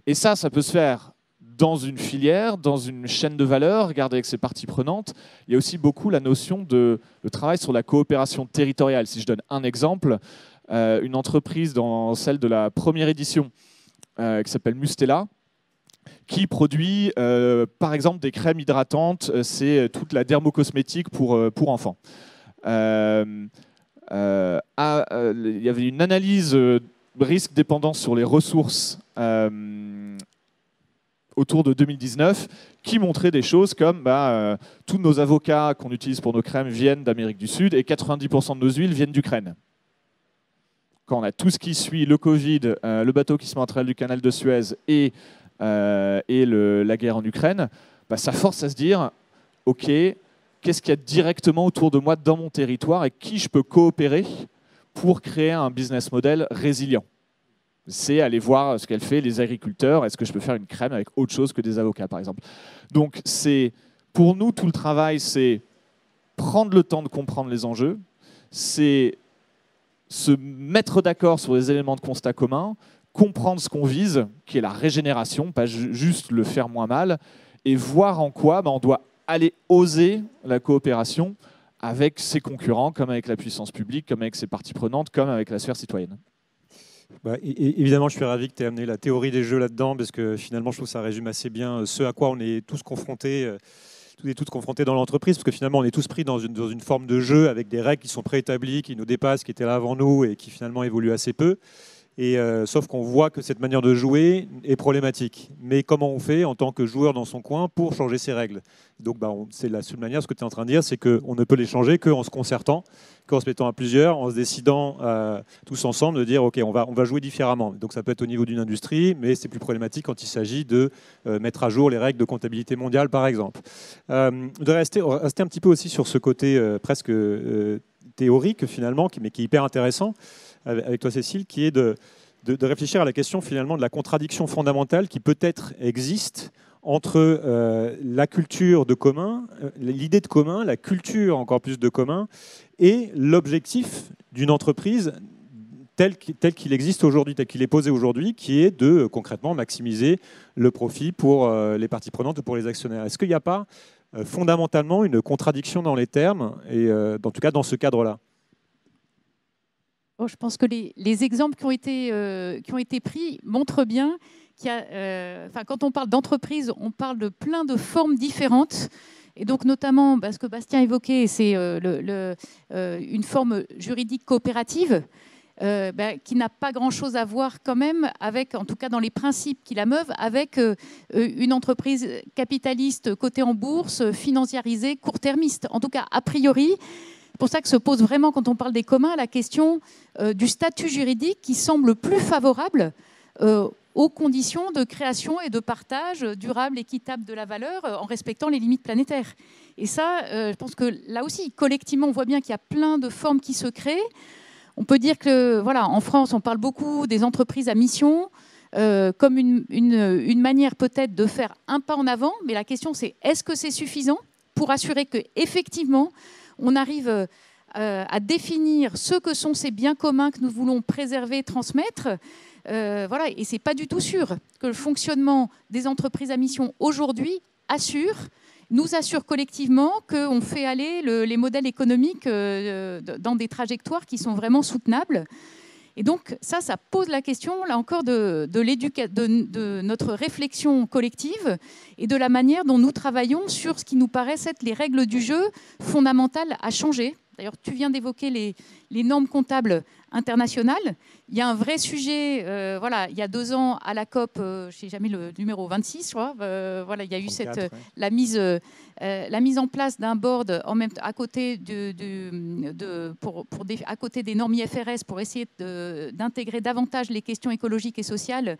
[SPEAKER 5] Et ça peut se faire dans une filière, dans une chaîne de valeur, regarder avec ses parties prenantes. Il y a aussi beaucoup la notion de travail sur la coopération territoriale. Si je donne un exemple, une entreprise dans celle de la première édition qui s'appelle Mustela, qui produit par exemple des crèmes hydratantes, c'est toute la dermocosmétique pour enfants. Il y avait une analyse risque-dépendance sur les ressources autour de 2019 qui montrait des choses comme tous nos avocats qu'on utilise pour nos crèmes viennent d'Amérique du Sud et 90% de nos huiles viennent d'Ukraine. Quand on a tout ce qui suit le Covid, le bateau qui se met entre du canal de Suez et la guerre en Ukraine, ça force à se dire, OK, qu'est-ce qu'il y a directement autour de moi dans mon territoire et qui je peux coopérer pour créer un business model résilient. C'est aller voir ce qu'elle fait, les agriculteurs. Est-ce que je peux faire une crème avec autre chose que des avocats, par exemple? Donc, pour nous, tout le travail, c'est prendre le temps de comprendre les enjeux, c'est se mettre d'accord sur les éléments de constat commun, comprendre ce qu'on vise, qui est la régénération, pas juste le faire moins mal, et voir en quoi on doit aller oser la coopération avec ses concurrents, comme avec la puissance publique, comme avec ses parties prenantes, comme avec la sphère citoyenne.
[SPEAKER 1] Évidemment, je suis ravi que tu aies amené la théorie des jeux là-dedans, parce que finalement, je trouve que ça résume assez bien ce à quoi on est tous confrontés, toutes confrontés dans l'entreprise, parce que finalement, on est tous pris dans une forme de jeu avec des règles qui sont préétablies, qui nous dépassent, qui étaient là avant nous et qui finalement évoluent assez peu. Et sauf qu'on voit que cette manière de jouer est problématique. Mais comment on fait en tant que joueur dans son coin pour changer ces règles? Donc c'est la seule manière, ce que tu es en train de dire, c'est qu'on ne peut les changer qu'en se concertant, qu'en se mettant à plusieurs, en se décidant tous ensemble de dire OK, on va jouer différemment. Donc ça peut être au niveau d'une industrie, mais c'est plus problématique quand il s'agit de mettre à jour les règles de comptabilité mondiale, par exemple. De rester un petit peu aussi sur ce côté presque théorique finalement, mais qui est hyper intéressant avec toi, Cécile, qui est de réfléchir à la question finalement de la contradiction fondamentale qui peut-être existe entre la culture de commun, l'idée de commun, la culture encore plus de commun, et l'objectif d'une entreprise tel qu'il existe aujourd'hui, tel qu'il est posé aujourd'hui, qui est de concrètement maximiser le profit pour les parties prenantes ou pour les actionnaires. Est-ce qu'il n'y a pas fondamentalement une contradiction dans les termes, et en tout cas dans ce cadre-là?
[SPEAKER 2] Je pense que les exemples qui ont été pris montrent bien qu'il y a, quand on parle d'entreprise, on parle de plein de formes différentes. Et donc notamment, ce que Bastien évoquait, c'est une forme juridique coopérative qui n'a pas grand-chose à voir quand même avec, en tout cas dans les principes qui la meuvent, avec une entreprise capitaliste cotée en bourse, financiarisée, court-termiste. En tout cas, a priori. C'est pour ça que se pose vraiment, quand on parle des communs, la question du statut juridique qui semble plus favorable aux conditions de création et de partage durable, équitable de la valeur en respectant les limites planétaires. Et ça, je pense que là aussi, collectivement, on voit bien qu'il y a plein de formes qui se créent. On peut dire que, en France, on parle beaucoup des entreprises à mission comme une manière peut-être de faire un pas en avant, mais la question c'est, est-ce que c'est suffisant pour assurer qu'effectivement, on arrive à définir ce que sont ces biens communs que nous voulons préserver, transmettre. Et ce n'est pas du tout sûr que le fonctionnement des entreprises à mission aujourd'hui nous assure collectivement qu'on fait aller les modèles économiques dans des trajectoires qui sont vraiment soutenables. Et donc ça pose la question, là encore, de notre réflexion collective et de la manière dont nous travaillons sur ce qui nous paraissent être les règles du jeu fondamentales à changer. D'ailleurs, tu viens d'évoquer les normes comptables internationales. Il y a un vrai sujet, il y a 2 ans à la COP, je ne sais jamais le numéro 26, je crois, il y a eu 34, la mise en place d'un board en même à côté à côté des normes IFRS pour essayer d'intégrer davantage les questions écologiques et sociales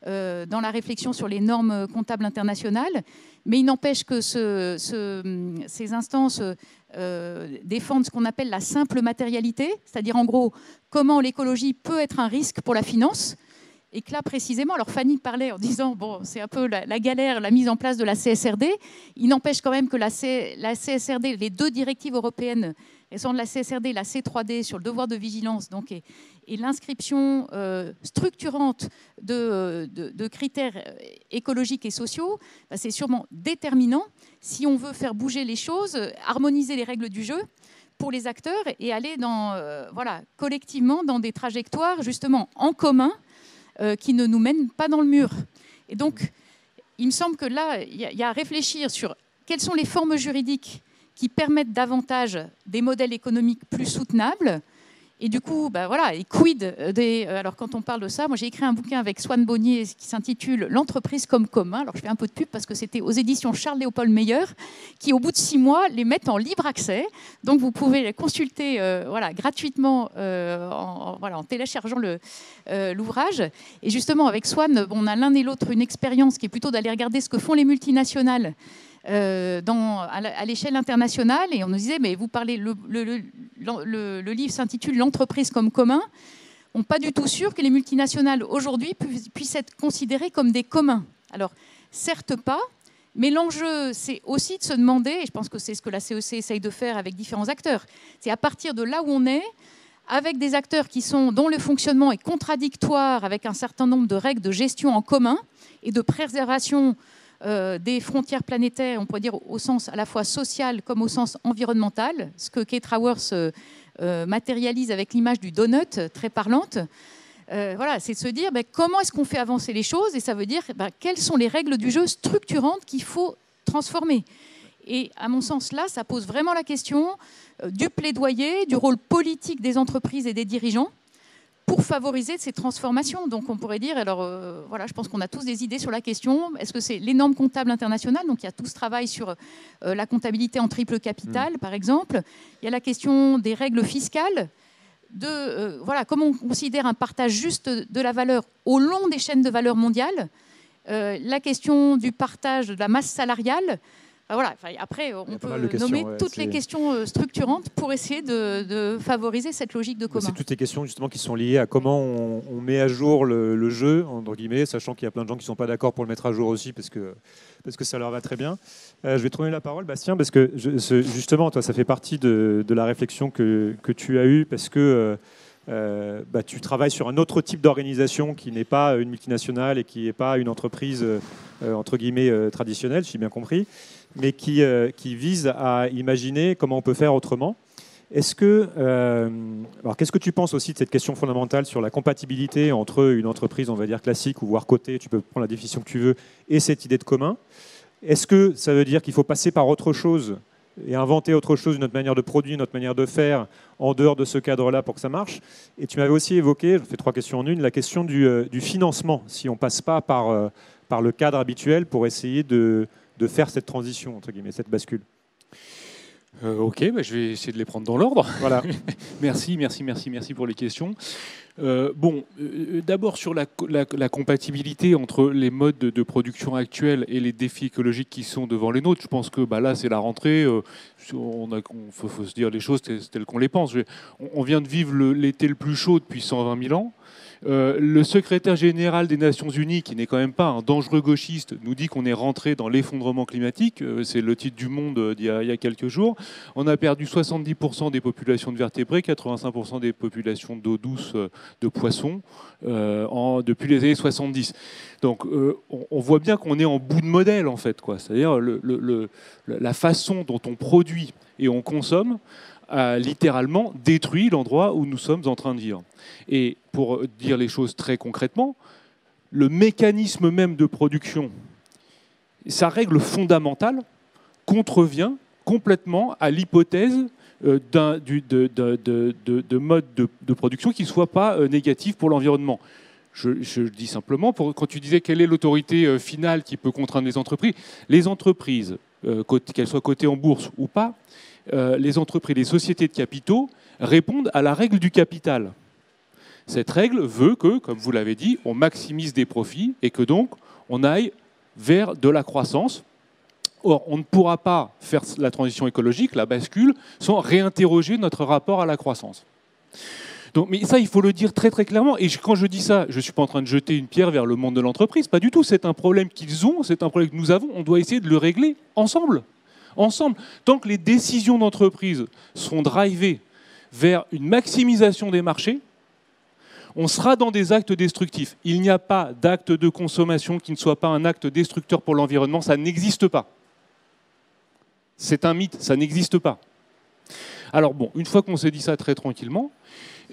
[SPEAKER 2] dans la réflexion sur les normes comptables internationales. Mais il n'empêche que ces instances défendent ce qu'on appelle la simple matérialité, c'est-à-dire en gros comment l'écologie peut être un risque pour la finance. Et que là, précisément, alors Fanny parlait en disant, bon, c'est un peu la galère, la mise en place de la CSRD. Il n'empêche quand même que la CSRD, les 2 directives européennes récentes de la CSRD, la C3D sur le devoir de vigilance, donc, et l'inscription structurante de critères écologiques et sociaux, bah, c'est sûrement déterminant si on veut faire bouger les choses, harmoniser les règles du jeu pour les acteurs et aller voilà, collectivement dans des trajectoires justement en commun, qui ne nous mènent pas dans le mur. Et donc, il me semble que là, il y a à réfléchir sur quelles sont les formes juridiques qui permettent davantage des modèles économiques plus soutenables. Et du coup, bah voilà, et quid des... Alors, quand on parle de ça, moi, j'ai écrit un bouquin avec Swan Bonnier qui s'intitule « L'entreprise comme commun ». Alors, je fais un peu de pub parce que c'était aux éditions Charles-Léopold Meyer, qui, au bout de 6 mois, les mettent en libre accès. Donc, vous pouvez les consulter voilà, gratuitement en téléchargeant l'ouvrage. Et justement, avec Swan, on a l'un et l'autre une expérience qui est plutôt d'aller regarder ce que font les multinationales à l'échelle internationale, et on nous disait, mais vous parlez, le livre s'intitule « L'entreprise comme commun ». On n'est pas du tout sûr que les multinationales aujourd'hui puissent être considérées comme des communs. Alors, certes pas, mais l'enjeu, c'est aussi de se demander, et je pense que c'est ce que la CEC essaye de faire avec différents acteurs, c'est à partir de là où on est, avec des acteurs dont le fonctionnement est contradictoire avec un certain nombre de règles de gestion en commun et de préservation des frontières planétaires, on pourrait dire au sens à la fois social comme au sens environnemental, ce que Kate Raworth matérialise avec l'image du donut, très parlante. Voilà, c'est de se dire comment est-ce qu'on fait avancer les choses, et ça veut dire quelles sont les règles du jeu structurantes qu'il faut transformer. Et à mon sens, là, ça pose vraiment la question du plaidoyer, du rôle politique des entreprises et des dirigeants pour favoriser ces transformations. Donc on pourrait dire, alors voilà, je pense qu'on a tous des idées sur la question. Est-ce que c'est les normes comptables internationales? Donc il y a tout ce travail sur la comptabilité en triple capital, par exemple. Il y a la question des règles fiscales, voilà, comment on considère un partage juste de la valeur au long des chaînes de valeur mondiales. La question du partage de la masse salariale. Voilà. Après, on peut nommer toutes les questions structurantes pour essayer de favoriser cette logique de commun.
[SPEAKER 1] C'est toutes les questions justement qui sont liées à comment on met à jour le jeu, entre guillemets, sachant qu'il y a plein de gens qui ne sont pas d'accord pour le mettre à jour aussi parce que ça leur va très bien. Je vais te donner la parole, Bastien, parce que justement, toi, ça fait partie de la réflexion que tu as eue, parce que tu travailles sur un autre type d'organisation qui n'est pas une multinationale et qui n'est pas une entreprise entre guillemets traditionnelle, si j'ai bien compris, mais qui vise à imaginer comment on peut faire autrement. Qu'est-ce que tu penses aussi de cette question fondamentale sur la compatibilité entre une entreprise, on va dire classique ou voire cotée, tu peux prendre la définition que tu veux, et cette idée de commun? Est-ce que ça veut dire qu'il faut passer par autre chose et inventer autre chose, une autre manière de produire, une autre manière de faire en dehors de ce cadre-là pour que ça marche? Et tu m'avais aussi évoqué, je fais 3 questions en une, la question du financement, si on ne passe pas par le cadre habituel pour essayer de faire cette transition, entre guillemets, cette bascule.
[SPEAKER 3] Ok, je vais essayer de les prendre dans l'ordre.
[SPEAKER 1] Voilà.
[SPEAKER 3] Merci pour les questions. D'abord sur la compatibilité entre les modes de production actuels et les défis écologiques qui sont devant les nôtres. Je pense que là, c'est la rentrée. Faut se dire les choses telles qu'on les pense. On vient de vivre l'été le plus chaud depuis 120 000 ans. Le secrétaire général des Nations Unies, qui n'est quand même pas un dangereux gauchiste, nous dit qu'on est rentré dans l'effondrement climatique. C'est le titre du Monde il y a quelques jours. On a perdu 70% des populations de vertébrés, 85% des populations d'eau douce, de poissons, depuis les années 70. Donc on voit bien qu'on est en bout de modèle, en fait, quoi. C'est-à-dire la façon dont on produit et on consomme a littéralement détruit l'endroit où nous sommes en train de vivre. Et pour dire les choses très concrètement, le mécanisme même de production, sa règle fondamentale, contrevient complètement à l'hypothèse de mode de production qui ne soit pas négatif pour l'environnement. Je dis simplement, quand tu disais quelle est l'autorité finale qui peut contraindre les entreprises, qu'elles soient cotées en bourse ou pas, les entreprises, les sociétés de capitaux répondent à la règle du capital. Cette règle veut que, comme vous l'avez dit, on maximise des profits et que donc on aille vers de la croissance. Or, on ne pourra pas faire la transition écologique, la bascule, sans réinterroger notre rapport à la croissance. Donc, mais ça, il faut le dire très très clairement. Et quand je dis ça, je ne suis pas en train de jeter une pierre vers le monde de l'entreprise. Pas du tout. C'est un problème qu'ils ont, c'est un problème que nous avons. On doit essayer de le régler ensemble. Ensemble. Tant que les décisions d'entreprise seront drivées vers une maximisation des marchés, on sera dans des actes destructifs. Il n'y a pas d'acte de consommation qui ne soit pas un acte destructeur pour l'environnement. Ça n'existe pas. C'est un mythe, ça n'existe pas. Alors bon, une fois qu'on s'est dit ça très tranquillement,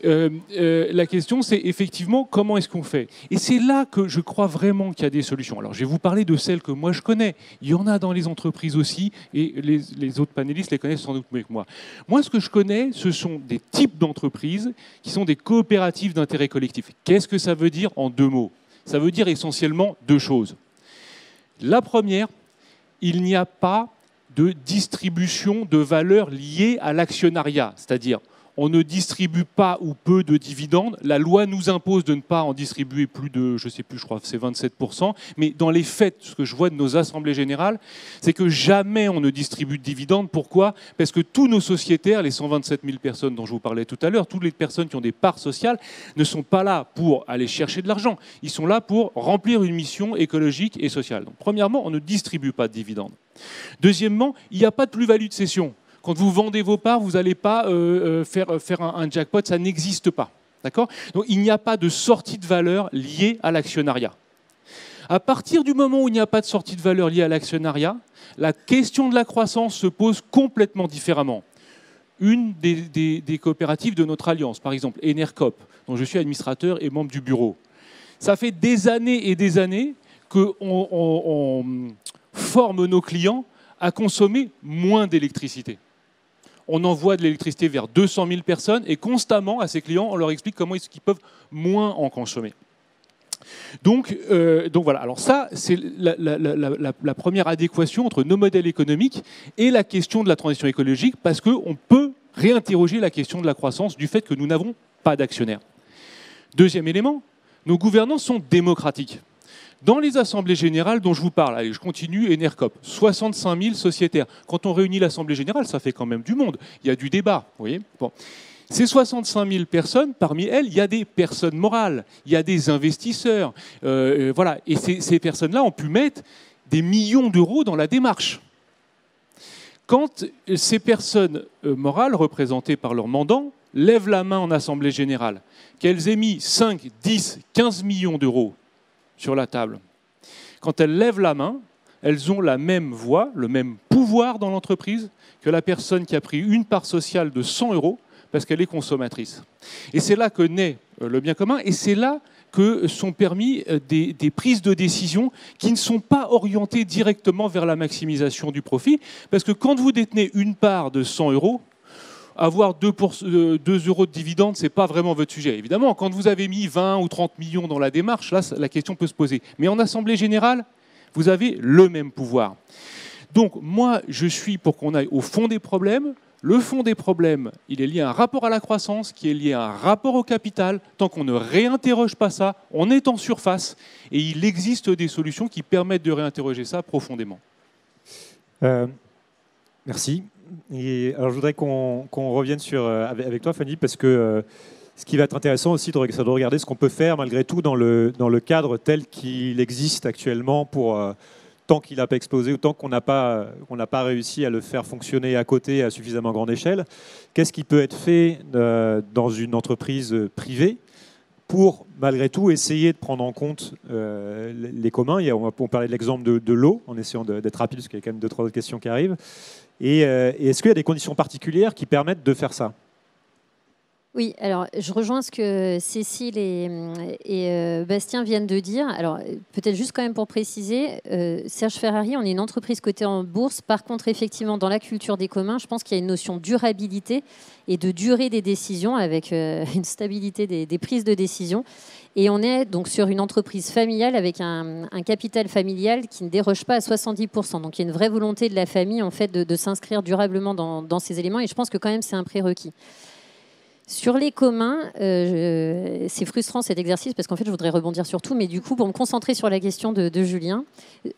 [SPEAKER 3] la question c'est effectivement comment est-ce qu'on fait. Et c'est là que je crois vraiment qu'il y a des solutions. Alors je vais vous parler de celles que moi je connais. Il y en a dans les entreprises aussi, et les autres panélistes les connaissent sans doute mieux que moi. Moi, ce que je connais, ce sont des types d'entreprises qui sont des coopératives d'intérêt collectif. Qu'est-ce que ça veut dire en 2 mots? Ça veut dire essentiellement 2 choses. La première, il n'y a pas de distribution de valeur liée à l'actionnariat. C'est-à-dire, on ne distribue pas ou peu de dividendes. La loi nous impose de ne pas en distribuer plus de, je ne sais plus, je crois que c'est 27%. Mais dans les faits, ce que je vois de nos assemblées générales, c'est que jamais on ne distribue de dividendes. Pourquoi? Parce que tous nos sociétaires, les 127 000 personnes dont je vous parlais tout à l'heure, toutes les personnes qui ont des parts sociales, ne sont pas là pour aller chercher de l'argent. Ils sont là pour remplir une mission écologique et sociale. Donc, premièrement, on ne distribue pas de dividendes. Deuxièmement, il n'y a pas de plus-value de cession. Quand vous vendez vos parts, vous n'allez pas faire un jackpot, ça n'existe pas. D'accord ? Donc il n'y a pas de sortie de valeur liée à l'actionnariat. À partir du moment où il n'y a pas de sortie de valeur liée à l'actionnariat, la question de la croissance se pose complètement différemment. Une des coopératives de notre alliance, par exemple Enercop, dont je suis administrateur et membre du bureau, ça fait des années et des années qu'on forme nos clients à consommer moins d'électricité. On envoie de l'électricité vers 200 000 personnes et constamment, à ces clients, on leur explique comment est-ce qu'ils peuvent moins en consommer. Donc voilà, alors ça, c'est la première adéquation entre nos modèles économiques et la question de la transition écologique, parce qu'on peut réinterroger la question de la croissance du fait que nous n'avons pas d'actionnaires. Deuxième élément, nos gouvernances sont démocratiques. Dans les assemblées générales dont je vous parle, allez, je continue, Enercop, 65 000 sociétaires. Quand on réunit l'assemblée générale, ça fait quand même du monde. Il y a du débat, vous voyez. Bon. Ces 65 000 personnes, parmi elles, il y a des personnes morales, il y a des investisseurs. Voilà. Et ces personnes-là ont pu mettre des millions d'euros dans la démarche. Quand ces personnes morales, représentées par leurs mandants, lèvent la main en assemblée générale, qu'elles aient mis 5, 10, 15 millions d'euros sur la table. Quand elles lèvent la main, elles ont la même voix, le même pouvoir dans l'entreprise que la personne qui a pris une part sociale de 100 euros parce qu'elle est consommatrice. Et c'est là que naît le bien commun, et c'est là que sont permis des prises de décision qui ne sont pas orientées directement vers la maximisation du profit, parce que quand vous détenez une part de 100 euros, avoir 2 euros de dividendes, ce n'est pas vraiment votre sujet. Évidemment, quand vous avez mis 20 ou 30 millions dans la démarche, là, la question peut se poser. Mais en assemblée générale, vous avez le même pouvoir. Donc, moi, je suis pour qu'on aille au fond des problèmes. Le fond des problèmes, il est lié à un rapport à la croissance, qui est lié à un rapport au capital. Tant qu'on ne réinterroge pas ça, on est en surface. Et il existe des solutions qui permettent de réinterroger ça profondément.
[SPEAKER 1] Merci. Et alors, je voudrais qu'on revienne avec toi, Fanny, parce que ce qui va être intéressant aussi, c'est de regarder ce qu'on peut faire malgré tout dans le cadre tel qu'il existe actuellement tant qu'il n'a pas explosé ou tant qu'on n'a pas réussi à le faire fonctionner à côté à suffisamment grande échelle. Qu'est-ce qui peut être fait dans une entreprise privée pour, malgré tout, essayer de prendre en compte les communs? On parlait de l'exemple de l'eau, en essayant d'être rapide, parce qu'il y a quand même 2-3 autres questions qui arrivent. Et est-ce qu'il y a des conditions particulières qui permettent de faire ça?
[SPEAKER 4] Oui, alors je rejoins ce que Cécile et Bastien viennent de dire. Alors peut-être juste quand même pour préciser, Serge Ferrari, on est une entreprise cotée en bourse. Par contre, effectivement, dans la culture des communs, je pense qu'il y a une notion de durabilité et de durée des décisions avec une stabilité des prises de décision. Et on est donc sur une entreprise familiale avec un capital familial qui ne déroge pas à 70%. Donc il y a une vraie volonté de la famille en fait, de s'inscrire durablement dans ces éléments. Et je pense que quand même c'est un prérequis. Sur les communs, c'est frustrant cet exercice parce qu'en fait, je voudrais rebondir sur tout, mais du coup, pour me concentrer sur la question de Julien,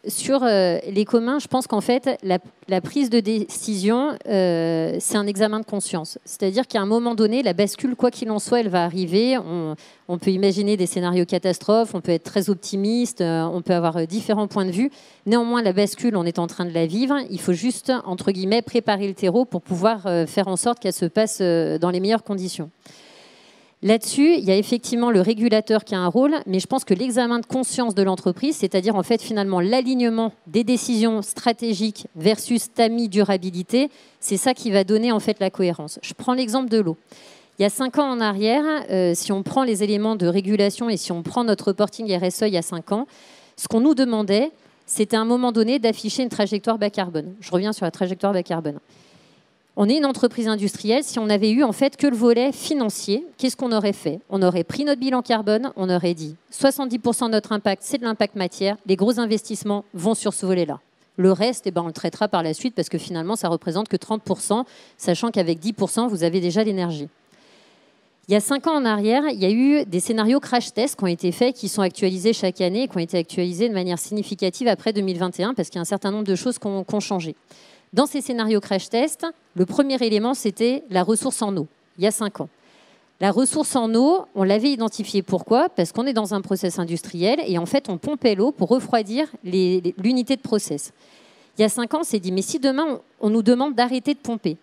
[SPEAKER 4] sur les communs, je pense qu'en fait, la prise de décision, c'est un examen de conscience. C'est-à-dire qu'à un moment donné, la bascule, quoi qu'il en soit, elle va arriver. On peut imaginer des scénarios catastrophes, on peut être très optimiste, on peut avoir différents points de vue. Néanmoins, la bascule, on est en train de la vivre. Il faut juste, entre guillemets, préparer le terreau pour pouvoir faire en sorte qu'elle se passe dans les meilleures conditions. Là-dessus, il y a effectivement le régulateur qui a un rôle, mais je pense que l'examen de conscience de l'entreprise, c'est-à-dire en fait finalement l'alignement des décisions stratégiques versus tamis durabilité, c'est ça qui va donner en fait la cohérence. Je prends l'exemple de l'eau. Il y a 5 ans en arrière, si on prend les éléments de régulation et si on prend notre reporting RSE il y a 5 ans, ce qu'on nous demandait, c'était à un moment donné d'afficher une trajectoire bas carbone. Je reviens sur la trajectoire bas carbone. On est une entreprise industrielle. Si on avait eu en fait que le volet financier, qu'est-ce qu'on aurait fait? On aurait pris notre bilan carbone, on aurait dit 70% de notre impact, c'est de l'impact matière. Les gros investissements vont sur ce volet-là. Le reste, on le traitera par la suite parce que finalement, ça représente que 30%, sachant qu'avec 10%, vous avez déjà l'énergie. Il y a 5 ans en arrière, il y a eu des scénarios crash test qui ont été faits, qui sont actualisés chaque année et qui ont été actualisés de manière significative après 2021 parce qu'il y a un certain nombre de choses qui ont changé. Dans ces scénarios crash test, le premier élément, c'était la ressource en eau, il y a 5 ans. La ressource en eau, on l'avait identifiée. Pourquoi? Parce qu'on est dans un process industriel et en fait, on pompait l'eau pour refroidir l'unité de process. Il y a 5 ans, on s'est dit, mais si demain, on nous demande d'arrêter de pomper,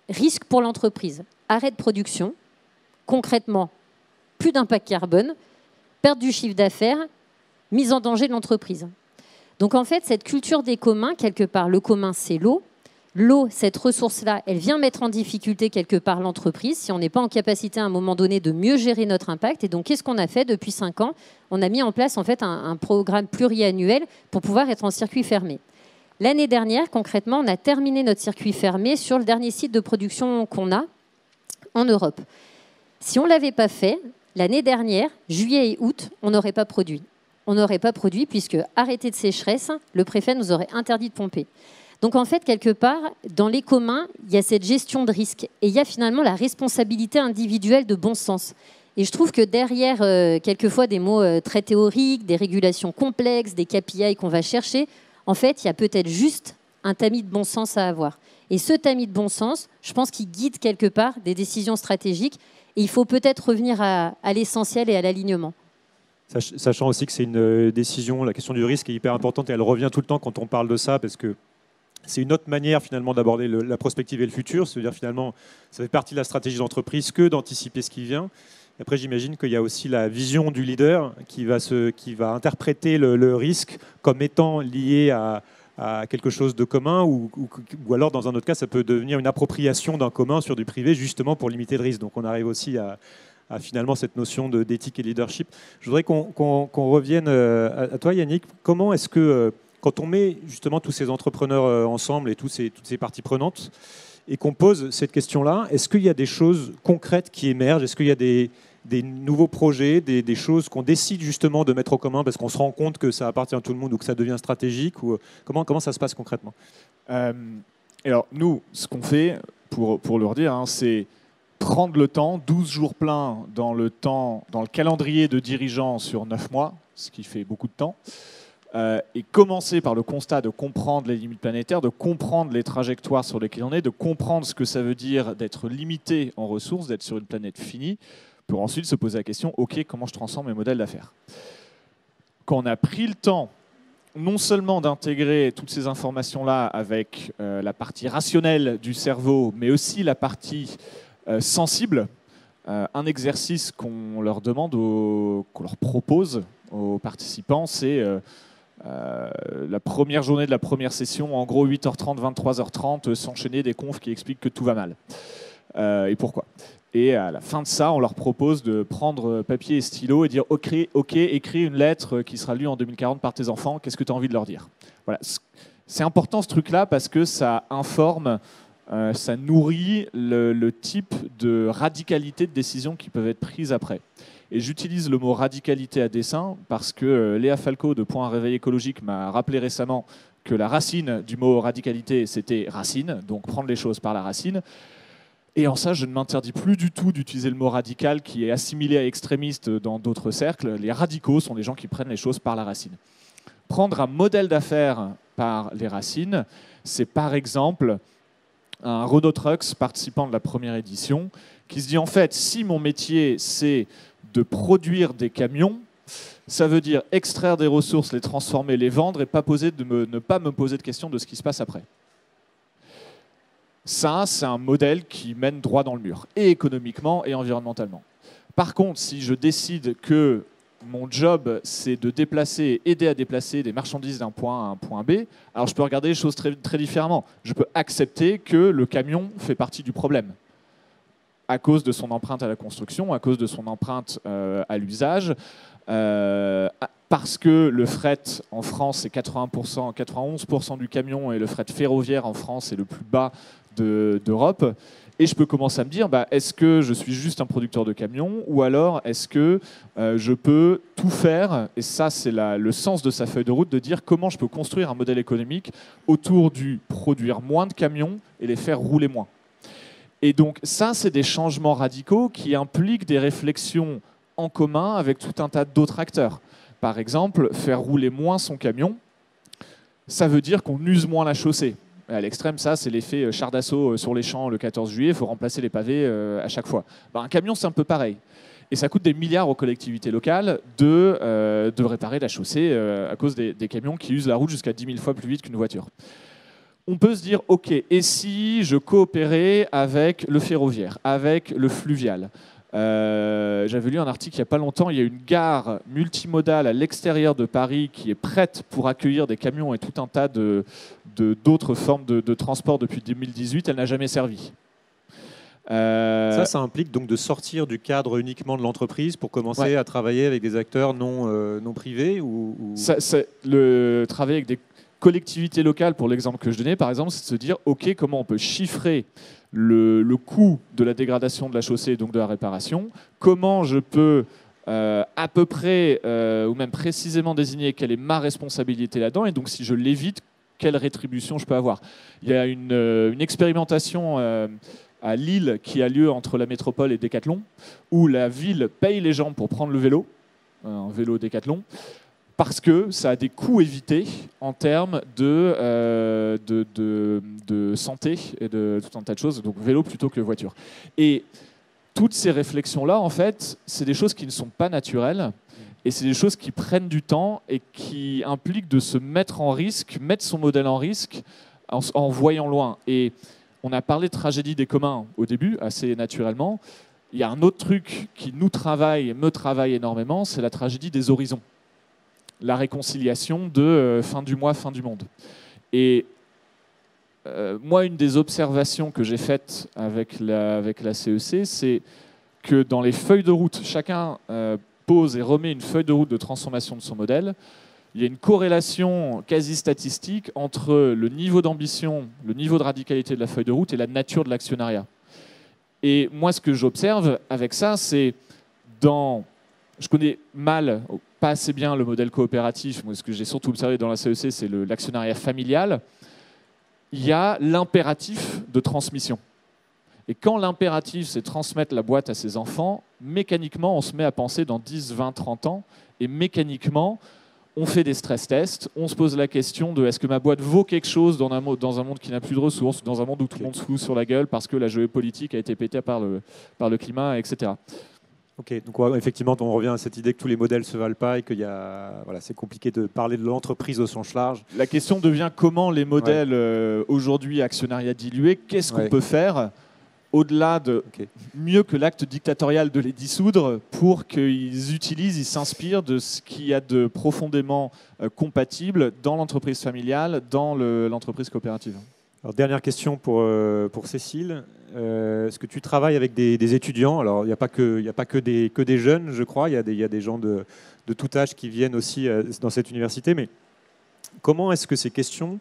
[SPEAKER 4] risque pour l'entreprise, arrêt de production, concrètement, plus d'impact carbone, perte du chiffre d'affaires, mise en danger de l'entreprise. Donc en fait, cette culture des communs, quelque part, le commun, c'est l'eau. L'eau, cette ressource-là, elle vient mettre en difficulté quelque part l'entreprise si on n'est pas en capacité à un moment donné de mieux gérer notre impact. Et donc, qu'est-ce qu'on a fait depuis 5 ans? On a mis en place en fait un programme pluriannuel pour pouvoir être en circuit fermé. L'année dernière, concrètement, on a terminé notre circuit fermé sur le dernier site de production qu'on a en Europe. Si on ne l'avait pas fait, l'année dernière, juillet et août, on n'aurait pas produit. On n'aurait pas produit puisque, arrêté de sécheresse, le préfet nous aurait interdit de pomper. Donc en fait, quelque part, dans les communs, il y a cette gestion de risque et il y a finalement la responsabilité individuelle de bon sens. Et je trouve que derrière, quelquefois, des mots très théoriques, des régulations complexes, des KPI qu'on va chercher, en fait, il y a peut-être juste un tamis de bon sens à avoir. Et ce tamis de bon sens, je pense qu'il guide quelque part des décisions stratégiques et il faut peut-être revenir à l'essentiel et à l'alignement.
[SPEAKER 1] Sachant aussi que c'est une décision, la question du risque est hyper importante et elle revient tout le temps quand on parle de ça parce que c'est une autre manière finalement d'aborder la prospective et le futur. C'est-à-dire finalement, ça fait partie de la stratégie d'entreprise que d'anticiper ce qui vient. Et après, j'imagine qu'il y a aussi la vision du leader qui va interpréter le risque comme étant lié à quelque chose de commun ou alors dans un autre cas, ça peut devenir une appropriation d'un commun sur du privé justement pour limiter le risque. Donc on arrive aussi à finalement cette notion d'éthique et leadership. Je voudrais qu'on revienne à toi, Yannick. Comment est-ce que, quand on met justement tous ces entrepreneurs ensemble et toutes ces parties prenantes, et qu'on pose cette question-là, est-ce qu'il y a des choses concrètes qui émergent? Est-ce qu'il y a des nouveaux projets, des choses qu'on décide justement de mettre en commun parce qu'on se rend compte que ça appartient à tout le monde ou que ça devient stratégique ou, comment ça se passe concrètement?
[SPEAKER 5] Alors, nous, ce qu'on fait, pour leur dire, c'est prendre le temps, 12 jours pleins dans le calendrier de dirigeants sur 9 mois, ce qui fait beaucoup de temps, et commencer par le constat de comprendre les limites planétaires, de comprendre les trajectoires sur lesquelles on est, de comprendre ce que ça veut dire d'être limité en ressources, d'être sur une planète finie, pour ensuite se poser la question, OK, comment je transforme mes modèles d'affaires? Quand on a pris le temps, non seulement d'intégrer toutes ces informations-là avec la partie rationnelle du cerveau, mais aussi la partie sensible, un exercice qu'on leur demande, qu'on leur propose aux participants, c'est la première journée de la première session, en gros 8h30, 23h30, s'enchaîner des confs qui expliquent que tout va mal. Et pourquoi? Et à la fin de ça, on leur propose de prendre papier et stylo et dire « Ok, écris une lettre qui sera lue en 2040 par tes enfants, qu'est-ce que tu as envie de leur dire ?» Voilà. C'est important ce truc-là parce que ça informe, ça nourrit le type de radicalité de décisions qui peuvent être prises après. Et j'utilise le mot radicalité à dessein parce que Léa Falco de Point à Réveil écologique m'a rappelé récemment que la racine du mot radicalité, c'était racine, donc prendre les choses par la racine. Et en ça, je ne m'interdis plus du tout d'utiliser le mot radical qui est assimilé à extrémiste dans d'autres cercles. Les radicaux sont les gens qui prennent les choses par la racine. Prendre un modèle d'affaires par les racines, c'est par exemple un Renault Trucks participant de la première édition qui se dit en fait, si mon métier c'est de produire des camions, ça veut dire extraire des ressources, les transformer, les vendre et ne pas me poser de questions de ce qui se passe après. Ça, c'est un modèle qui mène droit dans le mur, et économiquement et environnementalement. Par contre, si je décide que mon job, c'est de aider à déplacer des marchandises d'un point A à un point B, alors je peux regarder les choses très, très différemment. Je peux accepter que le camion fait partie du problème, à cause de son empreinte à la construction, à cause de son empreinte à l'usage, parce que le fret en France, c'est 91% du camion, et le fret ferroviaire en France est le plus bas d'Europe. Et je peux commencer à me dire, est-ce que je suis juste un producteur de camions, ou alors est-ce que je peux tout faire, et ça c'est le sens de sa feuille de route, de dire comment je peux construire un modèle économique autour du produire moins de camions et les faire rouler moins. Et donc ça, c'est des changements radicaux qui impliquent des réflexions en commun avec tout un tas d'autres acteurs. Par exemple, faire rouler moins son camion, ça veut dire qu'on use moins la chaussée. À l'extrême, ça, c'est l'effet char d'assaut sur les champs le 14 juillet, il faut remplacer les pavés à chaque fois. Un camion, c'est un peu pareil. Et ça coûte des milliards aux collectivités locales de réparer la chaussée à cause des camions qui usent la route jusqu'à 10 000 fois plus vite qu'une voiture. On peut se dire, OK, et si je coopérais avec le ferroviaire, avec le fluvial ? J'avais lu un article il n'y a pas longtemps, il y a une gare multimodale à l'extérieur de Paris qui est prête pour accueillir des camions et tout un tas d'autres formes de transport depuis 2018, elle n'a jamais servi.
[SPEAKER 1] Ça implique donc de sortir du cadre uniquement de l'entreprise pour commencer à travailler avec des acteurs non privés ou...
[SPEAKER 5] Le travail avec des collectivités locales, pour l'exemple que je donnais, par exemple, c'est de se dire, OK, comment on peut chiffrer le coût de la dégradation de la chaussée et donc de la réparation, comment je peux à peu près ou même précisément désigner quelle est ma responsabilité là-dedans, et donc si je l'évite, quelle rétribution je peux avoir. Il y a une expérimentation à Lille qui a lieu entre la métropole et Decathlon, où la ville paye les gens pour prendre le vélo, un vélo Decathlon, parce que ça a des coûts évités en termes de santé et de tout un tas de choses, donc vélo plutôt que voiture. Et toutes ces réflexions-là, en fait, c'est des choses qui ne sont pas naturelles, et c'est des choses qui prennent du temps et qui impliquent de se mettre en risque, mettre son modèle en risque en voyant loin. Et on a parlé de tragédie des communs au début, assez naturellement. Il y a un autre truc qui me travaille énormément, c'est la tragédie des horizons. La réconciliation de fin du mois, fin du monde. Et moi, une des observations que j'ai faites avec la CEC, c'est que dans les feuilles de route, chacun pose et remet une feuille de route de transformation de son modèle. Il y a une corrélation quasi statistique entre le niveau d'ambition, le niveau de radicalité de la feuille de route et la nature de l'actionnariat. Et moi, ce que j'observe avec ça, c'est je connais pas assez bien le modèle coopératif. Moi, ce que j'ai surtout observé dans la CEC, c'est l'actionnariat familial. Il y a l'impératif de transmission. Et quand l'impératif, c'est transmettre la boîte à ses enfants, mécaniquement, on se met à penser dans 10, 20, 30 ans, et mécaniquement, on fait des stress tests, on se pose la question de est-ce que ma boîte vaut quelque chose dans un monde qui n'a plus de ressources, dans un monde où tout le monde se fout sur la gueule parce que la géopolitique a été pétée par le climat, etc.
[SPEAKER 1] Ok, donc effectivement, on revient à cette idée que tous les modèles ne se valent pas et que c'est compliqué de parler de l'entreprise au sens large.
[SPEAKER 5] La question devient comment les modèles aujourd'hui actionnariat dilué, qu'est-ce qu'on peut faire au-delà de mieux que l'acte dictatorial de les dissoudre pour qu'ils ils s'inspirent de ce qu'il y a de profondément compatible dans l'entreprise familiale, dans l'entreprise coopérative.
[SPEAKER 1] Alors, dernière question pour Cécile. Est-ce que tu travailles avec des étudiants? Alors, il n'y a pas que des jeunes, je crois. Il y a des gens de tout âge qui viennent aussi dans cette université. Mais comment est-ce que ces questions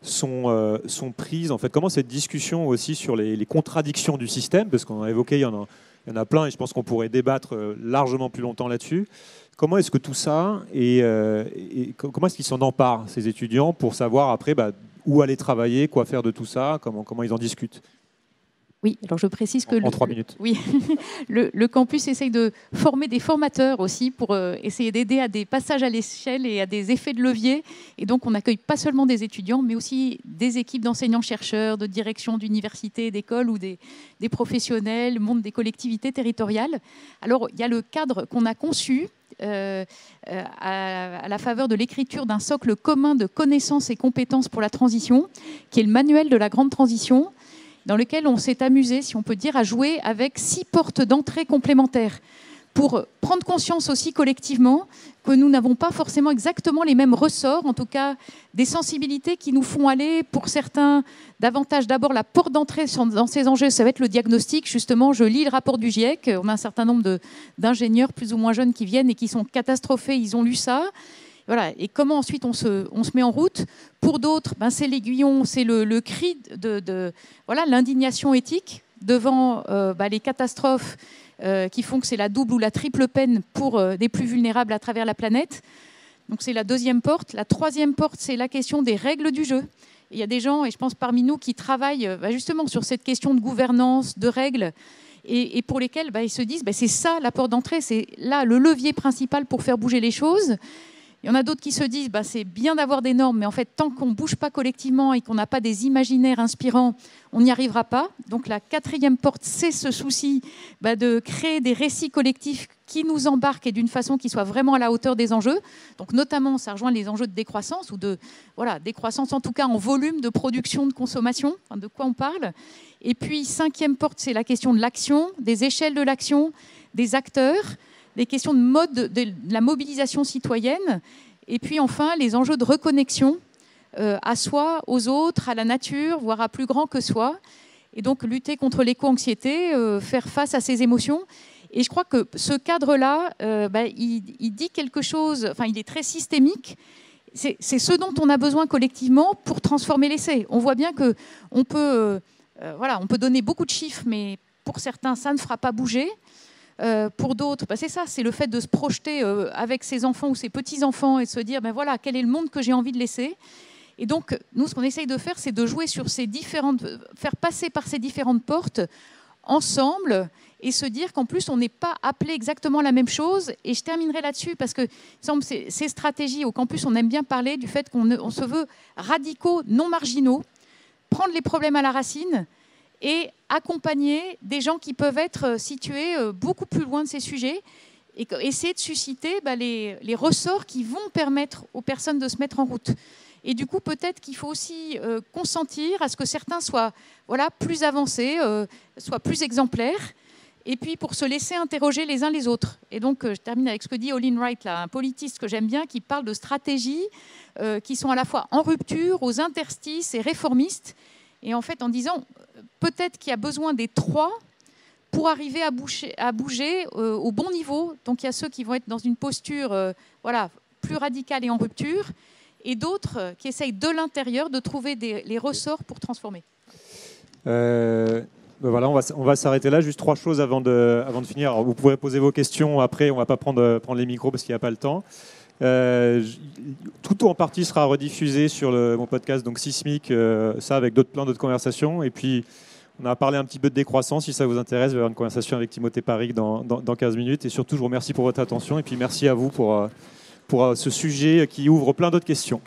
[SPEAKER 1] sont prises en fait? Comment cette discussion aussi sur les contradictions du système, parce qu'on a évoqué, il y en a plein, et je pense qu'on pourrait débattre largement plus longtemps là-dessus. Comment est-ce que tout ça et comment est-ce qu'ils s'en emparent, ces étudiants, pour savoir après où aller travailler, quoi faire de tout ça, comment ils en discutent?
[SPEAKER 2] Oui, alors je précise que
[SPEAKER 1] en 3 minutes.
[SPEAKER 2] Oui, le campus essaye de former des formateurs aussi pour essayer d'aider à des passages à l'échelle et à des effets de levier. Et donc, on n'accueille pas seulement des étudiants, mais aussi des équipes d'enseignants-chercheurs, de direction d'universités, d'écoles ou des professionnels, monde des collectivités territoriales. Alors, il y a le cadre qu'on a conçu à la faveur de l'écriture d'un socle commun de connaissances et compétences pour la transition, qui est le manuel de la grande transition, dans lequel on s'est amusé, si on peut dire, à jouer avec 6 portes d'entrée complémentaires pour prendre conscience aussi collectivement que nous n'avons pas forcément exactement les mêmes ressorts, en tout cas des sensibilités qui nous font aller, pour certains, davantage d'abord la porte d'entrée dans ces enjeux, ça va être le diagnostic. Justement, je lis le rapport du GIEC, on a un certain nombre d'ingénieurs plus ou moins jeunes qui viennent et qui sont catastrophés, ils ont lu ça. Voilà. Et comment ensuite on se met en route. Pour d'autres, c'est l'aiguillon, c'est le cri de voilà, l'indignation éthique devant les catastrophes qui font que c'est la double ou la triple peine pour des plus vulnérables à travers la planète. Donc c'est la deuxième porte. La troisième porte, c'est la question des règles du jeu. Il y a des gens, et je pense parmi nous, qui travaillent justement sur cette question de gouvernance, de règles, et pour lesquels ils se disent c'est ça la porte d'entrée, c'est là le levier principal pour faire bouger les choses. Il y en a d'autres qui se disent c'est bien d'avoir des normes, mais en fait, tant qu'on ne bouge pas collectivement et qu'on n'a pas des imaginaires inspirants, on n'y arrivera pas. Donc la quatrième porte, c'est ce souci de créer des récits collectifs qui nous embarquent et d'une façon qui soit vraiment à la hauteur des enjeux. Donc notamment, ça rejoint les enjeux de décroissance, ou de décroissance en tout cas en volume de production, de consommation, de quoi on parle. Et puis, cinquième porte, c'est la question de l'action, des échelles de l'action, des acteurs, des questions de mode de la mobilisation citoyenne, et puis enfin les enjeux de reconnexion à soi, aux autres, à la nature, voire à plus grand que soi, et donc lutter contre l'éco-anxiété, faire face à ses émotions. Et je crois que ce cadre-là, il dit quelque chose, il est très systémique, c'est ce dont on a besoin collectivement pour transformer l'essai. On voit bien qu'on peut, on peut donner beaucoup de chiffres, mais pour certains, ça ne fera pas bouger. Pour d'autres, c'est ça, c'est le fait de se projeter avec ses enfants ou ses petits-enfants et de se dire, voilà, quel est le monde que j'ai envie de laisser. Et donc, nous, ce qu'on essaye de faire, c'est de jouer sur faire passer par ces différentes portes ensemble et se dire qu'en plus, on n'est pas appelé exactement la même chose. Et je terminerai là-dessus parce que, il semble, ces stratégies, au campus, on aime bien parler du fait qu'on se veut radicaux, non marginaux, prendre les problèmes à la racine et accompagner des gens qui peuvent être situés beaucoup plus loin de ces sujets et essayer de susciter les ressorts qui vont permettre aux personnes de se mettre en route. Et du coup, peut-être qu'il faut aussi consentir à ce que certains soient plus avancés, soient plus exemplaires, et puis pour se laisser interroger les uns les autres. Et donc, je termine avec ce que dit Olin Wright, un politiste que j'aime bien, qui parle de stratégies qui sont à la fois en rupture, aux interstices et réformistes, et en fait en disant peut-être qu'il y a besoin des 3 pour arriver à bouger au bon niveau. Donc il y a ceux qui vont être dans une posture plus radicale et en rupture, et d'autres qui essayent de l'intérieur de trouver les ressorts pour transformer.
[SPEAKER 1] Voilà, on va s'arrêter là. Juste 3 choses avant de finir. Alors, vous pourrez poser vos questions après, on ne va pas prendre les micros parce qu'il n'y a pas le temps. Tout en partie sera rediffusé sur mon podcast donc Sismic, ça avec plein d'autres conversations. Et puis on a parlé un petit peu de décroissance, si ça vous intéresse, vers une conversation avec Timothée Parric dans 15 minutes. Et surtout, je vous remercie pour votre attention et puis merci à vous pour ce sujet qui ouvre plein d'autres questions.